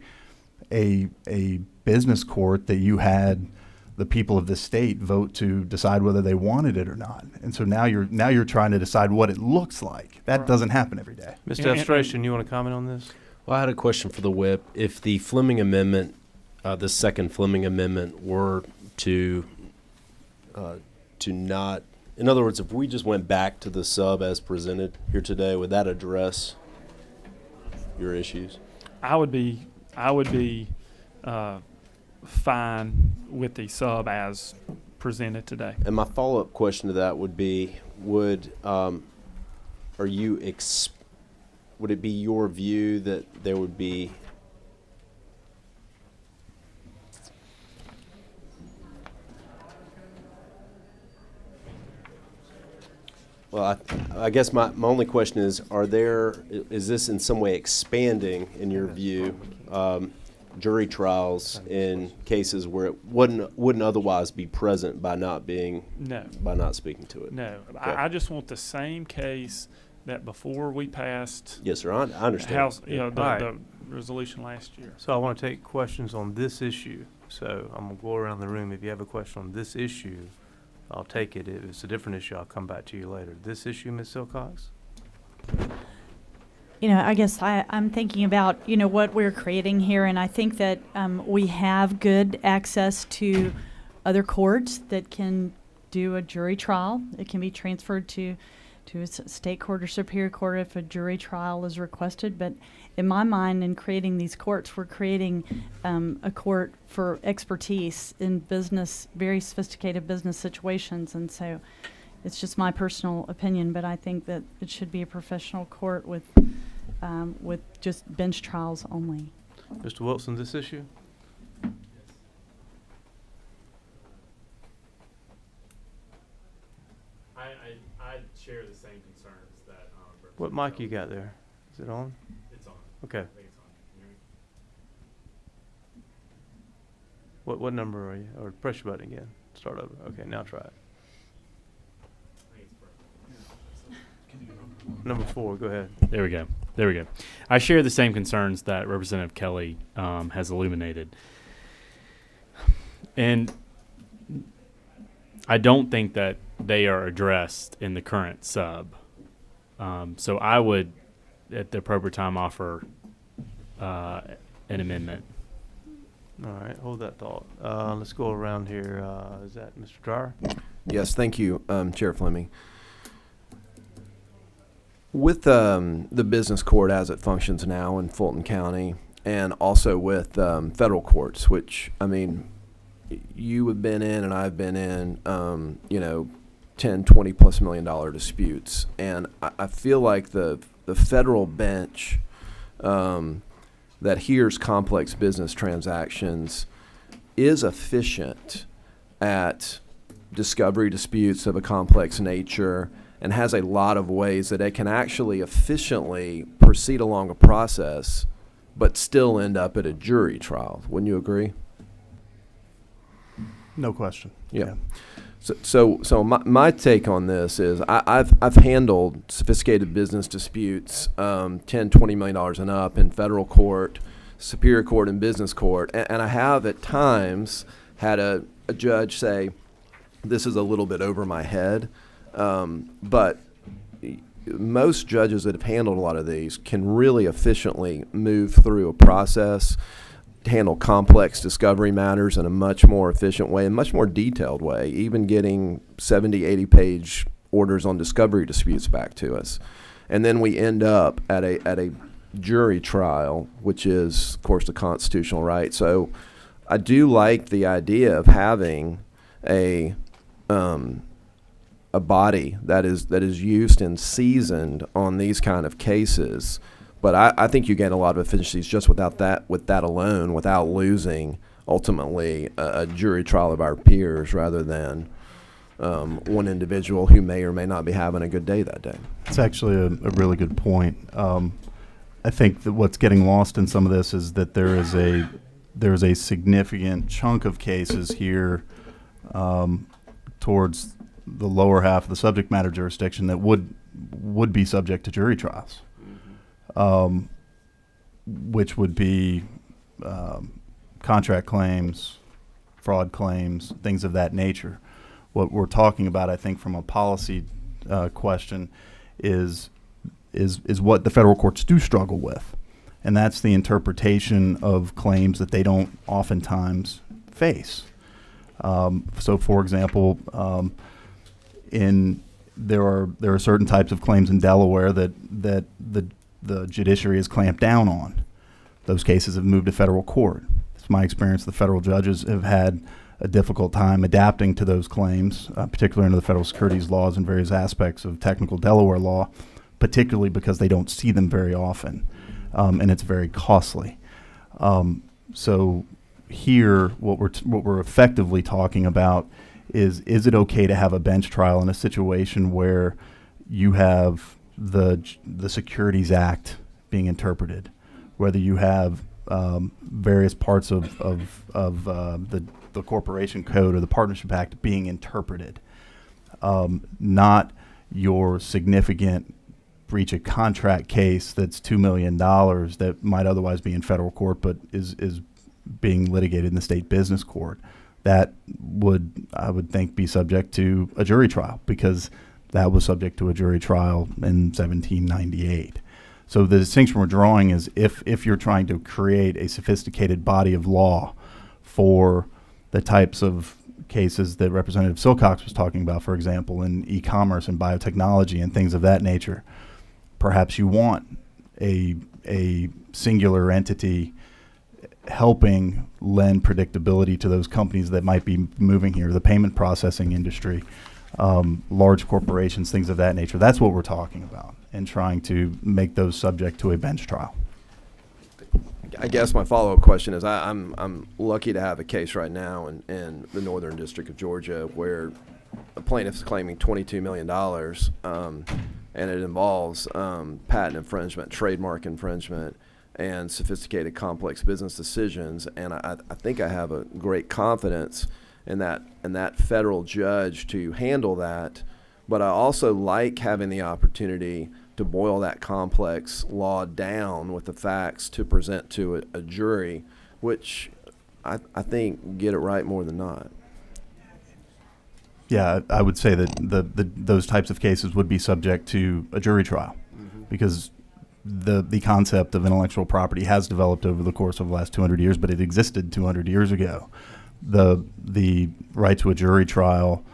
a business court that you had the people of the state vote to decide whether they wanted it or not. And so now you're trying to decide what it looks like. That doesn't happen every day. Mr. Illustration, you want to comment on this? Well, I had a question for the whip. If the Fleming Amendment, the second Fleming Amendment, were to not, in other words, if we just went back to the sub as presented here today, would that address your issues? I would be fine with the sub as presented today. And my follow-up question to that would be: would it be your view that there would be I guess my only question is, is this in some way expanding, in your view, jury trials in cases where it wouldn't otherwise be present by not speaking to it? No. Okay. I just want the same case that before we passed. Yes, sir. I understand. House, Right. the resolution last year. So I want to take questions on this issue. So I'm going to go around the room. If you have a question on this issue, I'll take it. If it's a different issue, I'll come back to you later. This issue, Ms. Silcox? I guess I'm thinking about, what we're creating here, and I think that we have good access to other courts that can do a jury trial. It can be transferred to a state court or superior court if a jury trial is requested. But in my mind, in creating these courts, we're creating a court for expertise in business, very sophisticated business situations. And so it's just my personal opinion, but I think that it should be a professional court with just bench trials only. Mr. Wilson, this issue? I share the same concerns that. What mic you got there? Is it on? It's on. Okay. I think it's on. Can you hear me? What number are you? Or press your button again. Start over. Okay, now try it. I think it's perfect. Number 4, go ahead. There we go. I share the same concerns that Representative Kelly has illuminated. And I don't think that they are addressed in the current sub. So I would, at the appropriate time, offer an amendment. All right, hold that thought. Let's go around here. Is that Mr. Dreyer? Yes, thank you, Chair Fleming. With the business court as it functions now in Fulton County, and also with federal courts, which, I mean, you have been in and I've been in, you know, 10, 20 plus $1 million disputes. And I feel like the federal bench that hears complex business transactions is efficient at discovery disputes of a complex nature and has a lot of ways that it can actually efficiently proceed along a process but still end up at a jury trial. Wouldn't you agree? No question. Yeah. So my take on this is I've handled sophisticated business disputes, $10, $20 million and up in federal court, superior court, and business court, and I have at times had a judge say, "This is a little bit over my head," but most judges that have handled a lot of these can really efficiently move through a process, handle complex discovery matters in a much more efficient way and much more detailed way, even getting 70, 80 page orders on discovery disputes back to us. And then we end up at a jury trial, which is, of course, the constitutional right. So I do like the idea of having a body that is used and seasoned on these kind of cases. But I think you gain a lot of efficiencies just with that alone, without losing ultimately a jury trial of our peers rather than one individual who may or may not be having a good day that day. It's actually a really good point. I think that what's getting lost in some of this is that there is a significant chunk of cases here towards the lower half of the subject matter jurisdiction that would be subject to jury trials. Which would be contract claims, fraud claims, things of that nature. What we're talking about, I think, from a policy question is what the federal courts do struggle with, and that's the interpretation of claims that they don't oftentimes face. So, for example, there are certain types of claims in Delaware that the judiciary has clamped down on. Those cases have moved to federal court. It's my experience the federal judges have had a difficult time adapting to those claims, particularly under the federal securities laws and various aspects of technical Delaware law, particularly because they don't see them very often, and it's very costly. So here, what we're effectively talking about is it okay to have a bench trial in a situation where you have the Securities Act being interpreted, whether you have various parts of the Corporation Code or the Partnership Act being interpreted, not your significant breach of contract case that's $2 million that might otherwise be in federal court but is being litigated in the state business court. That would, I would think, be subject to a jury trial because that was subject to a jury trial in 1798. So the distinction we're drawing is if you're trying to create a sophisticated body of law for the types of cases that Representative Silcox was talking about, for example, in e-commerce and biotechnology and things of that nature, perhaps you want a singular entity helping lend predictability to those companies that might be moving here, the payment processing industry, large corporations, things of that nature. That's what we're talking about, and trying to make those subject to a bench trial. I guess my follow-up question is I'm lucky to have a case right now in the Northern District of Georgia where a plaintiff is claiming $22 million, and it involves patent infringement, trademark infringement, and sophisticated complex business decisions. And I think I have a great confidence in that federal judge to handle that. But I also like having the opportunity to boil that complex law down with the facts to present to a jury, which I think get it right more than not. Yeah, I would say that those types of cases would be subject to a jury trial, because the concept of intellectual property has developed over the course of the last 200 years, but it existed 200 years ago. The right to a jury trial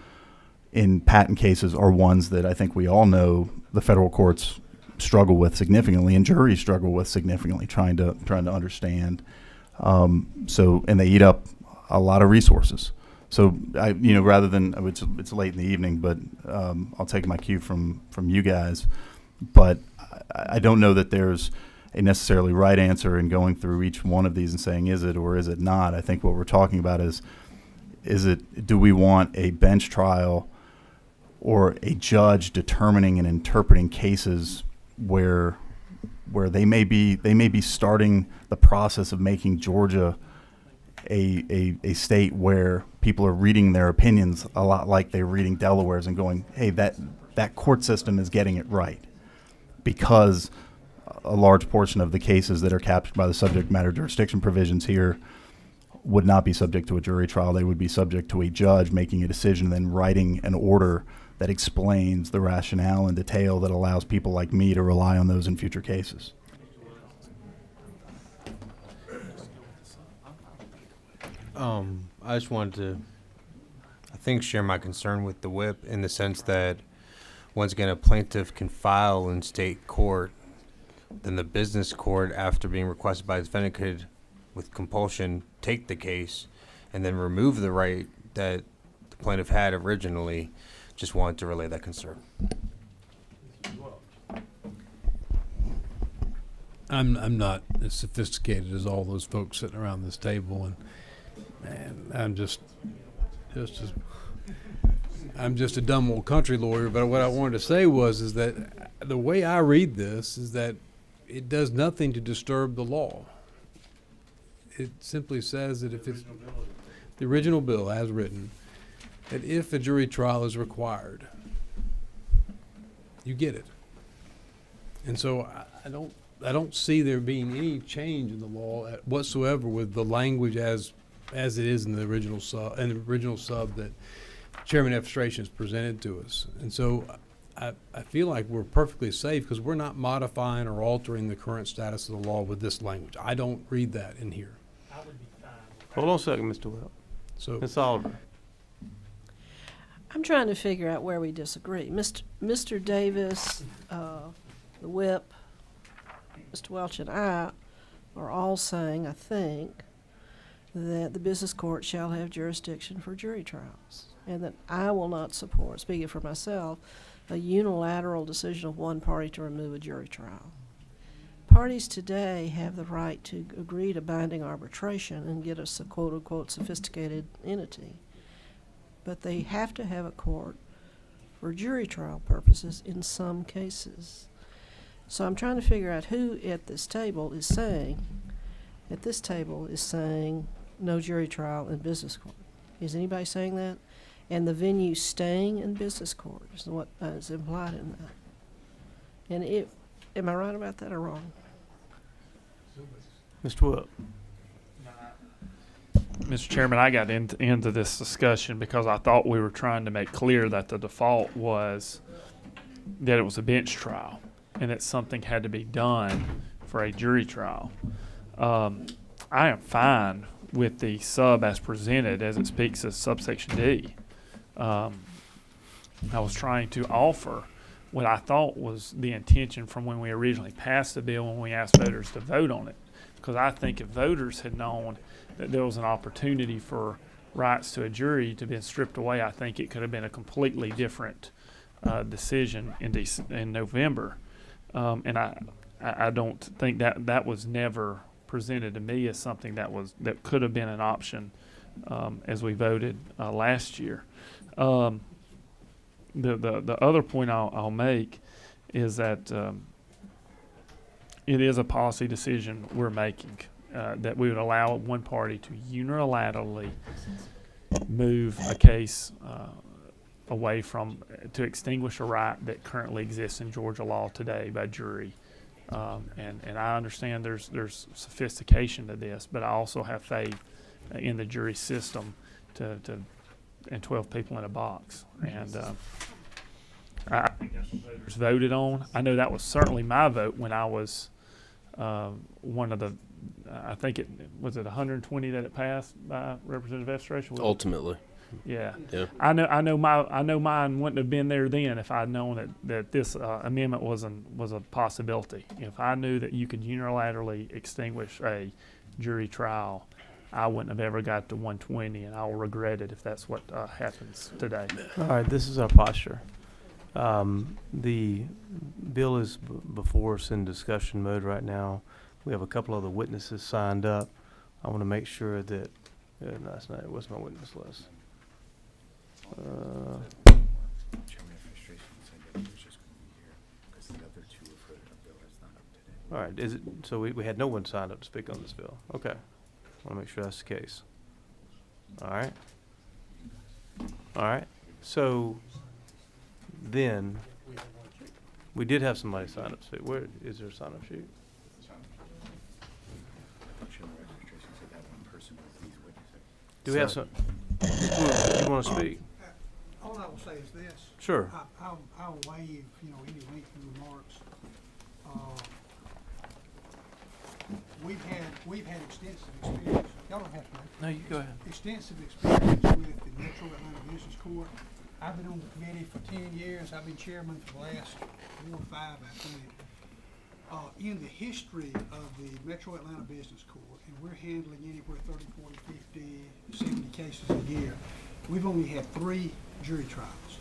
in patent cases are ones that I think we all know the federal courts struggle with significantly, and juries struggle with significantly, trying to understand. And they eat up a lot of resources. So rather than it's late in the evening, but I'll take my cue from you guys. But I don't know that there's a necessarily right answer in going through each one of these and saying, is it or is it not? I think what we're talking about is do we want a bench trial or a judge determining and interpreting cases where they may be starting the process of making Georgia a state where people are reading their opinions a lot like they're reading Delaware's and going, hey, that court system is getting it right, because a large portion of the cases that are captured by the subject matter jurisdiction provisions here would not be subject to a jury trial. They would be subject to a judge making a decision and then writing an order that explains the rationale and detail that allows people like me to rely on those in future cases. I just wanted to, I think, share my concern with the whip in the sense that, once again, a plaintiff can file in state court, then the business court, after being requested by the defendant, could, with compulsion, take the case and then remove the right that the plaintiff had originally. Just wanted to relay that concern. I'm not as sophisticated as all those folks sitting around this table, and I'm just a dumb old country lawyer. But what I wanted to say is that the way I read this is that it does nothing to disturb the law. It simply says that if it's the original bill as written, that if a jury trial is required, you get it. And so I don't see there being any change in the law whatsoever with the language as it is in the original sub that Chairman Administration has presented to us. And so I feel like we're perfectly safe because we're not modifying or altering the current status of the law with this language. I don't read that in here. Hold on a second, Mr. Wells. So Ms. Oliver. I'm trying to figure out where we disagree. Mr. Davis, the whip, Mr. Welch, and I are all saying, I think, that the business court shall have jurisdiction for jury trials, and that I will not support, speaking for myself, a unilateral decision of one party to remove a jury trial. Parties today have the right to agree to binding arbitration and get us a quote-unquote sophisticated entity, but they have to have a court for jury trial purposes in some cases. So I'm trying to figure out who at this table is saying no jury trial in business court. Is anybody saying that? And the venue staying in business court is what is implied in that. And am I right about that or wrong? Mr. Whip. Mr. Chairman, I got into this discussion because I thought we were trying to make clear that the default was that it was a bench trial and that something had to be done for a jury trial. I am fine with the sub as presented as it speaks as subsection D. I was trying to offer what I thought was the intention from when we originally passed the bill, when we asked voters to vote on it. Because I think if voters had known that there was an opportunity for rights to a jury to be stripped away, I think it could have been a completely different decision in November. And I don't think that was never presented to me as something that could have been an option as we voted last year. The other point I'll make is that it is a policy decision we're making, that we would allow one party to unilaterally move a case away to extinguish a right that currently exists in Georgia law today by jury. And I understand there's sophistication to this, but I also have faith in the jury system and 12 people in a box. And I think that's what voters voted on. I know that was certainly my vote when I was one of the, I think it was 120 that it passed by Representative Estration? Ultimately. Yeah. Yeah. I know mine wouldn't have been there then if I'd known that this amendment was a possibility. If I knew that you could unilaterally extinguish a jury trial, I wouldn't have ever got to 120, and I'll regret it if that's what happens today. All right, this is our posture. The bill is before us in discussion mode right now. We have a couple other witnesses signed up. I want to make sure that, no, that's not, it was my witness list. All right, is it, so we had no one signed up to speak on this bill? Okay, I want to make sure that's the case. All right. All right, so then, we did have somebody sign up to speak. Where, is there a sign up sheet? Do we have some, you want to speak? All I will say is this. Sure. I'll waive, any lengthy remarks. We've had extensive experience. Y'all don't have to know. No, you go ahead. Extensive experience with the Metro Atlanta Business Court. I've been on the committee for 10 years. I've been chairman for the last 4 or 5, I think. In the history of the Metro Atlanta Business Court, and we're handling anywhere 30, 40, 50, 70 cases a year, we've only had 3 jury trials.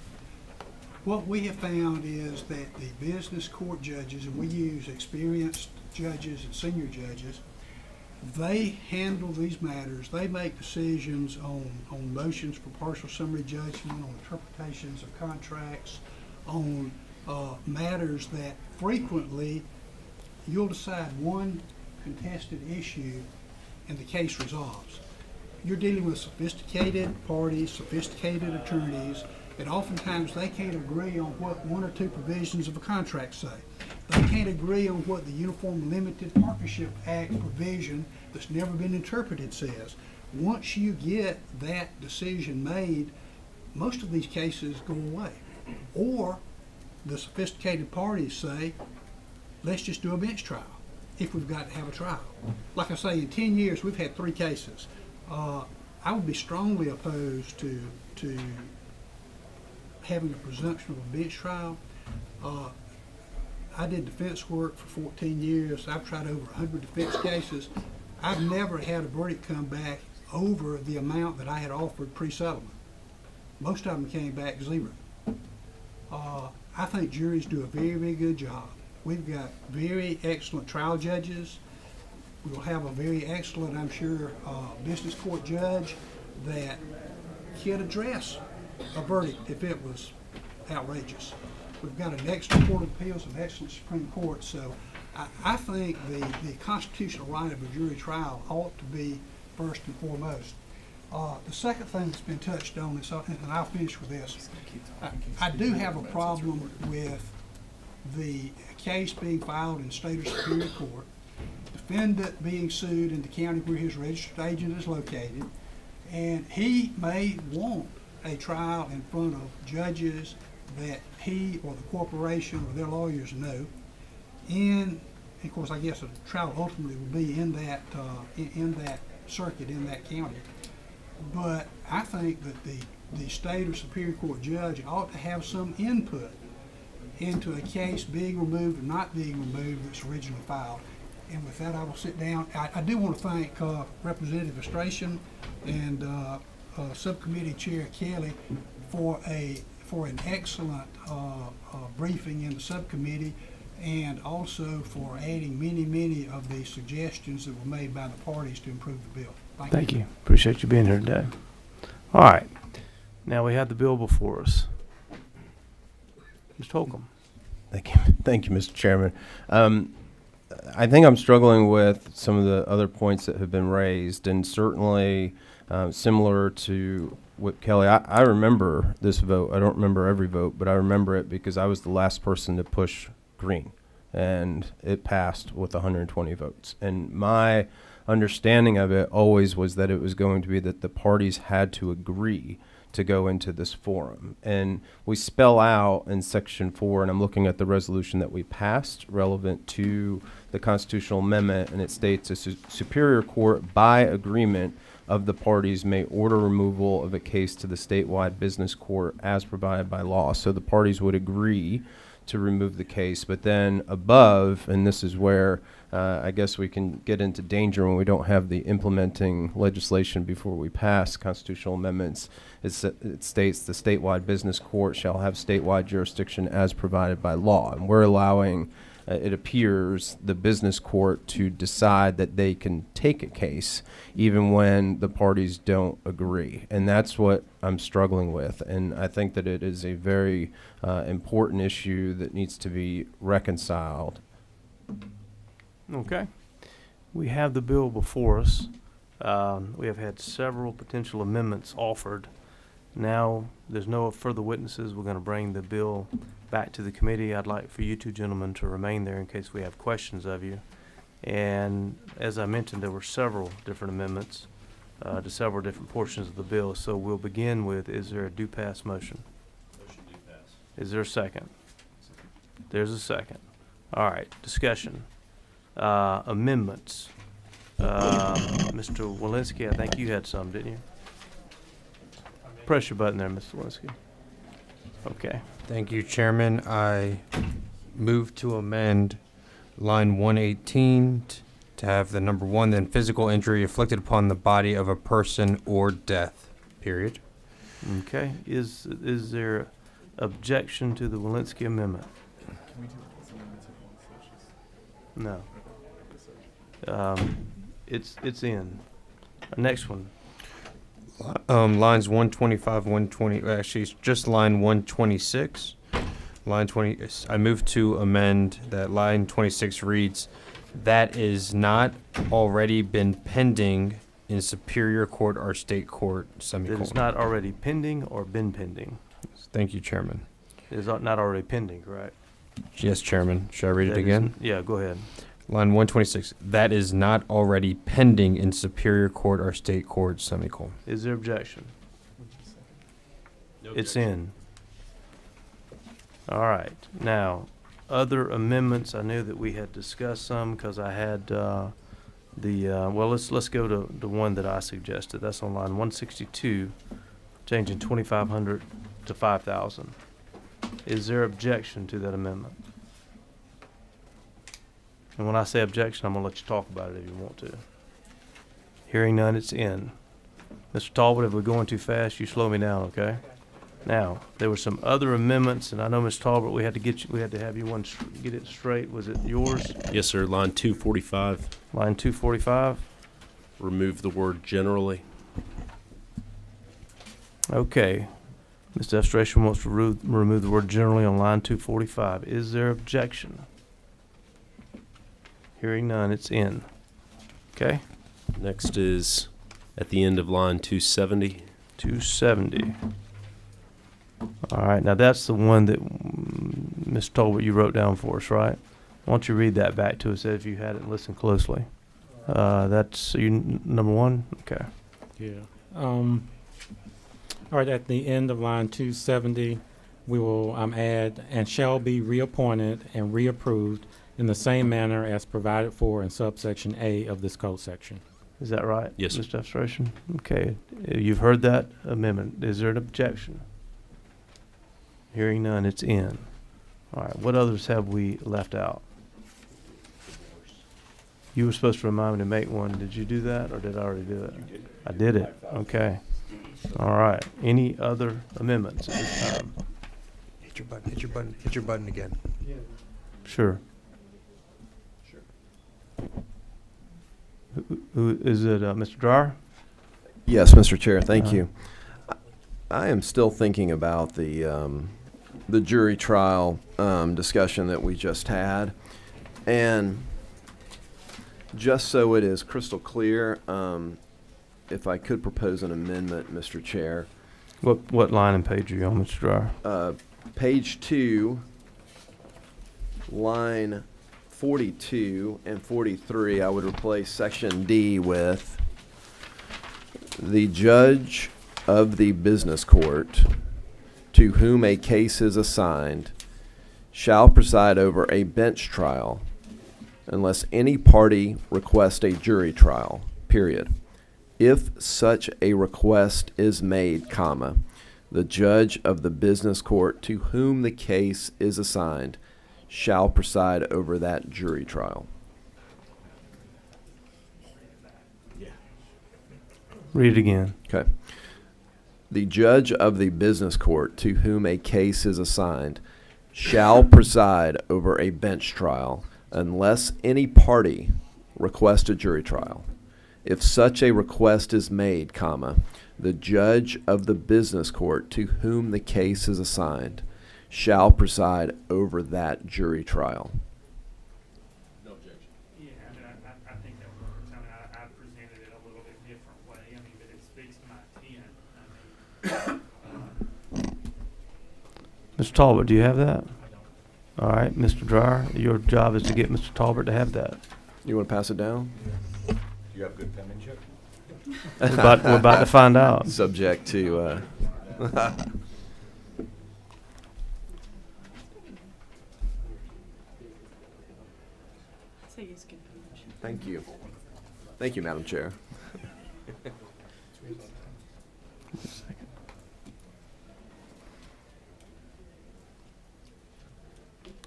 What we have found is that the business court judges, and we use experienced judges and senior judges, they handle these matters. They make decisions on motions for partial summary judgment, on interpretations of contracts, on matters that frequently you'll decide one contested issue and the case resolves. You're dealing with sophisticated parties, sophisticated attorneys, that oftentimes they can't agree on what 1 or 2 provisions of a contract say. They can't agree on what the Uniform Limited Partnership Act provision that's never been interpreted says. Once you get that decision made, most of these cases go away. Or the sophisticated parties say, let's just do a bench trial if we've got to have a trial. Like I say, in 10 years, we've had 3 cases. I would be strongly opposed to having a presumption of a bench trial. I did defense work for 14 years. I've tried over 100 defense cases. I've never had a verdict come back over the amount that I had offered pre-settlement. Most of them came back 0. I think juries do a very, very good job. We've got very excellent trial judges. We will have a very excellent, I'm sure, business court judge that can address a verdict if it was outrageous. We've got an excellent Court of Appeals, an excellent Supreme Court, so I think the constitutional right of a jury trial ought to be first and foremost. The second thing that's been touched on is, and I'll finish with this, I do have a problem with the case being filed in state or superior court, defendant being sued in the county where his registered agent is located, and he may want a trial in front of judges that he or the corporation or their lawyers know. And of course, I guess a trial ultimately will be in that circuit, in that county. But I think that the state or superior court judge ought to have some input into a case being removed or not being removed that's originally filed. And with that, I will sit down. I do want to thank Representative Estration and Subcommittee Chair Kelly for an excellent briefing in the subcommittee, and also for adding many of the suggestions that were made by the parties to improve the bill. Thank you. Appreciate you being here today. All right. Now we have the bill before us. Mr. Holcomb. Thank you, Mr. Chairman. I think I'm struggling with some of the other points that have been raised, and certainly similar to what Kelly, I remember this vote. I don't remember every vote, but I remember it because I was the last person to push green, and it passed with 120 votes. And my understanding of it always was that it was going to be that the parties had to agree to go into this forum. And we spell out in section 4, and I'm looking at the resolution that we passed relevant to the constitutional amendment, and it states a superior court by agreement of the parties may order removal of a case to the statewide business court as provided by law. So the parties would agree to remove the case, but then above, and this is where I guess we can get into danger when we don't have the implementing legislation before we pass constitutional amendments. It states the statewide business court shall have statewide jurisdiction as provided by law. And we're allowing, it appears, the business court to decide that they can take a case even when the parties don't agree. And that's what I'm struggling with. And I think that it is a very important issue that needs to be reconciled. Okay. We have the bill before us. We have had several potential amendments offered. Now, there's no further witnesses. We're going to bring the bill back to the committee. I'd like for you two gentlemen to remain there in case we have questions of you. And as I mentioned, there were several different amendments to several different portions of the bill. So we'll begin with, is there a do pass motion? Motion do pass. Is there a second? There's a second. All right, discussion. Amendments. Mr. Walensky, I think you had some, didn't you? Press your button there, Mr. Walensky. Okay. Thank you, Chairman. I move to amend line 118 to have the number 1, then physical injury inflicted upon the body of a person or death, period. Okay. Is there objection to the Walensky amendment? No. It's in. Next one. Lines 125, 120, actually, it's just line 126. Line 20, I move to amend that line 26 reads, that is not already been pending in Superior Court or State Court, semicolon. That is not already pending or been pending. Thank you, Chairman. It is not already pending, correct? Yes, Chairman. Should I read it That is again? Yeah, go ahead. Line 126, that is not already pending in Superior Court or State Court, semicolon. Is there objection? No It's objection. in. All right. Now, other amendments, I knew that we had discussed some because I had well, let's go to the one that I suggested. That's on line 162, changing 2,500 to 5,000. Is there objection to that amendment? And when I say objection, I'm going to let you talk about it if you want to. Hearing none, it's in. Mr. Talbot, if we're going too fast, you slow me down, okay? Now, there were some other amendments, and I know, Mr. Talbot, we had to have you get it straight. Was it yours? Yes, sir. Line 245. Line 245? Remove the word generally. Okay. Mr. Estration wants to remove the word generally on line 245. Is there objection? Hearing none, it's in. Okay? Next is at the end of line 270. 270. All right, now that's the one that Ms. Tolbert, you wrote down for us, right? Why don't you read that back to us if you had it and listen closely. That's number 1? Okay. Yeah. All right, at the end of line 270, we will add, and shall be reappointed and reapproved in the same manner as provided for in subsection A of this code section. Is that right? Yes, sir. Mr. Estration? Okay. You've heard that amendment. Is there an objection? Hearing none, it's in. All right, what others have we left out? You were supposed to remind me to make one. Did you do that, or did I already do it? I did it. Okay. All right. Any other amendments at this time? Hit your button again. Sure. Who is it, Mr. Dryer? Yes, Mr. Chair, thank you. I am still thinking about the jury trial discussion that we just had. And just so it is crystal clear, if I could propose an amendment, Mr. Chair. What line and page are you on, Mr. Dryer? Page 2, line 42 and 43, I would replace section D with the judge of the business court to whom a case is assigned shall preside over a bench trial unless any party requests a jury trial, period. If such a request is made, comma, the judge of the business court to whom the case is assigned shall preside over that jury trial. Read it again. Okay. The judge of the business court to whom a case is assigned shall preside over a bench trial unless any party request a jury trial. If such a request is made, comma, the judge of the business court to whom the case is assigned shall preside over that jury trial. No objection. Yeah, I mean, I think that works. I mean, I presented it a little bit different way. I mean, but it speaks to my intent. I mean, Mr. Talbot, do you have that? All right, Mr. Dryer, your job is to get Mr. Talbot to have that. You want to pass it down? Do you have good penmanship? We're about to find out. Subject to, Thank you. Thank you, Madam Chair.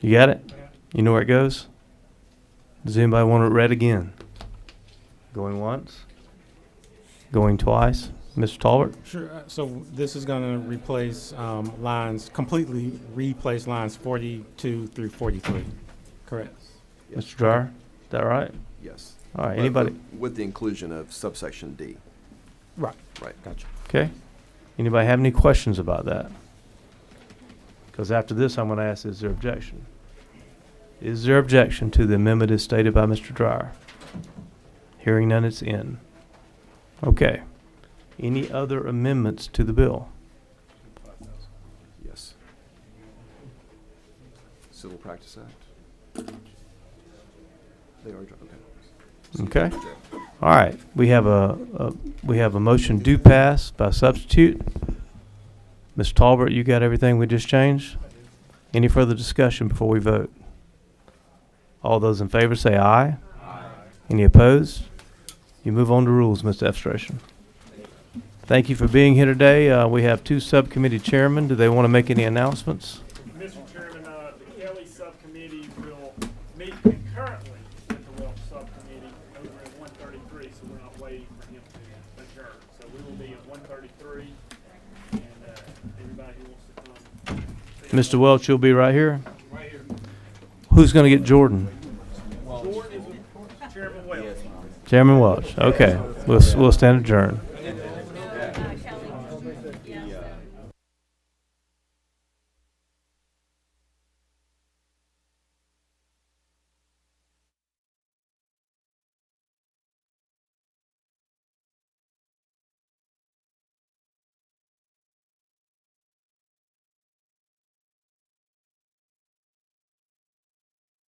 You got it? You know where it goes? Does anybody want it read again? Going once? Going twice? Mr. Talbot? Sure. So this is going to replace completely replace lines 42 through 43. Correct. Yes. Mr. Dryer, is that right? Yes. All right, But anybody? with the inclusion of subsection D. Right. Right. Gotcha. Okay. Anybody have any questions about that? Because after this, I'm going to ask, is there objection? Is there objection to the amendment as stated by Mr. Dryer? Hearing none, it's in. Okay. Any other amendments to the bill? Yes. Civil Practice Act. They are, okay. Okay. All right. We have a motion do pass by substitute. Ms. Talbot, you got everything we just changed? Any further discussion before we vote? All those in favor say aye. Aye. Any opposed? You move on to rules, Mr. Efstration. Thank you for being here today. We have two subcommittee chairmen. Do they want to make any announcements? Mr. Chairman, the Kelly Subcommittee will meet concurrently with the Welch Subcommittee over at 133, so we're not waiting for him to adjourn. So we will be at 133, and everybody who wants to come. Mr. Welch, you'll be right here? Right here. Who's going to get Jordan? Jordan is Chairman Welch. Chairman Welch. Okay. We'll stand adjourned.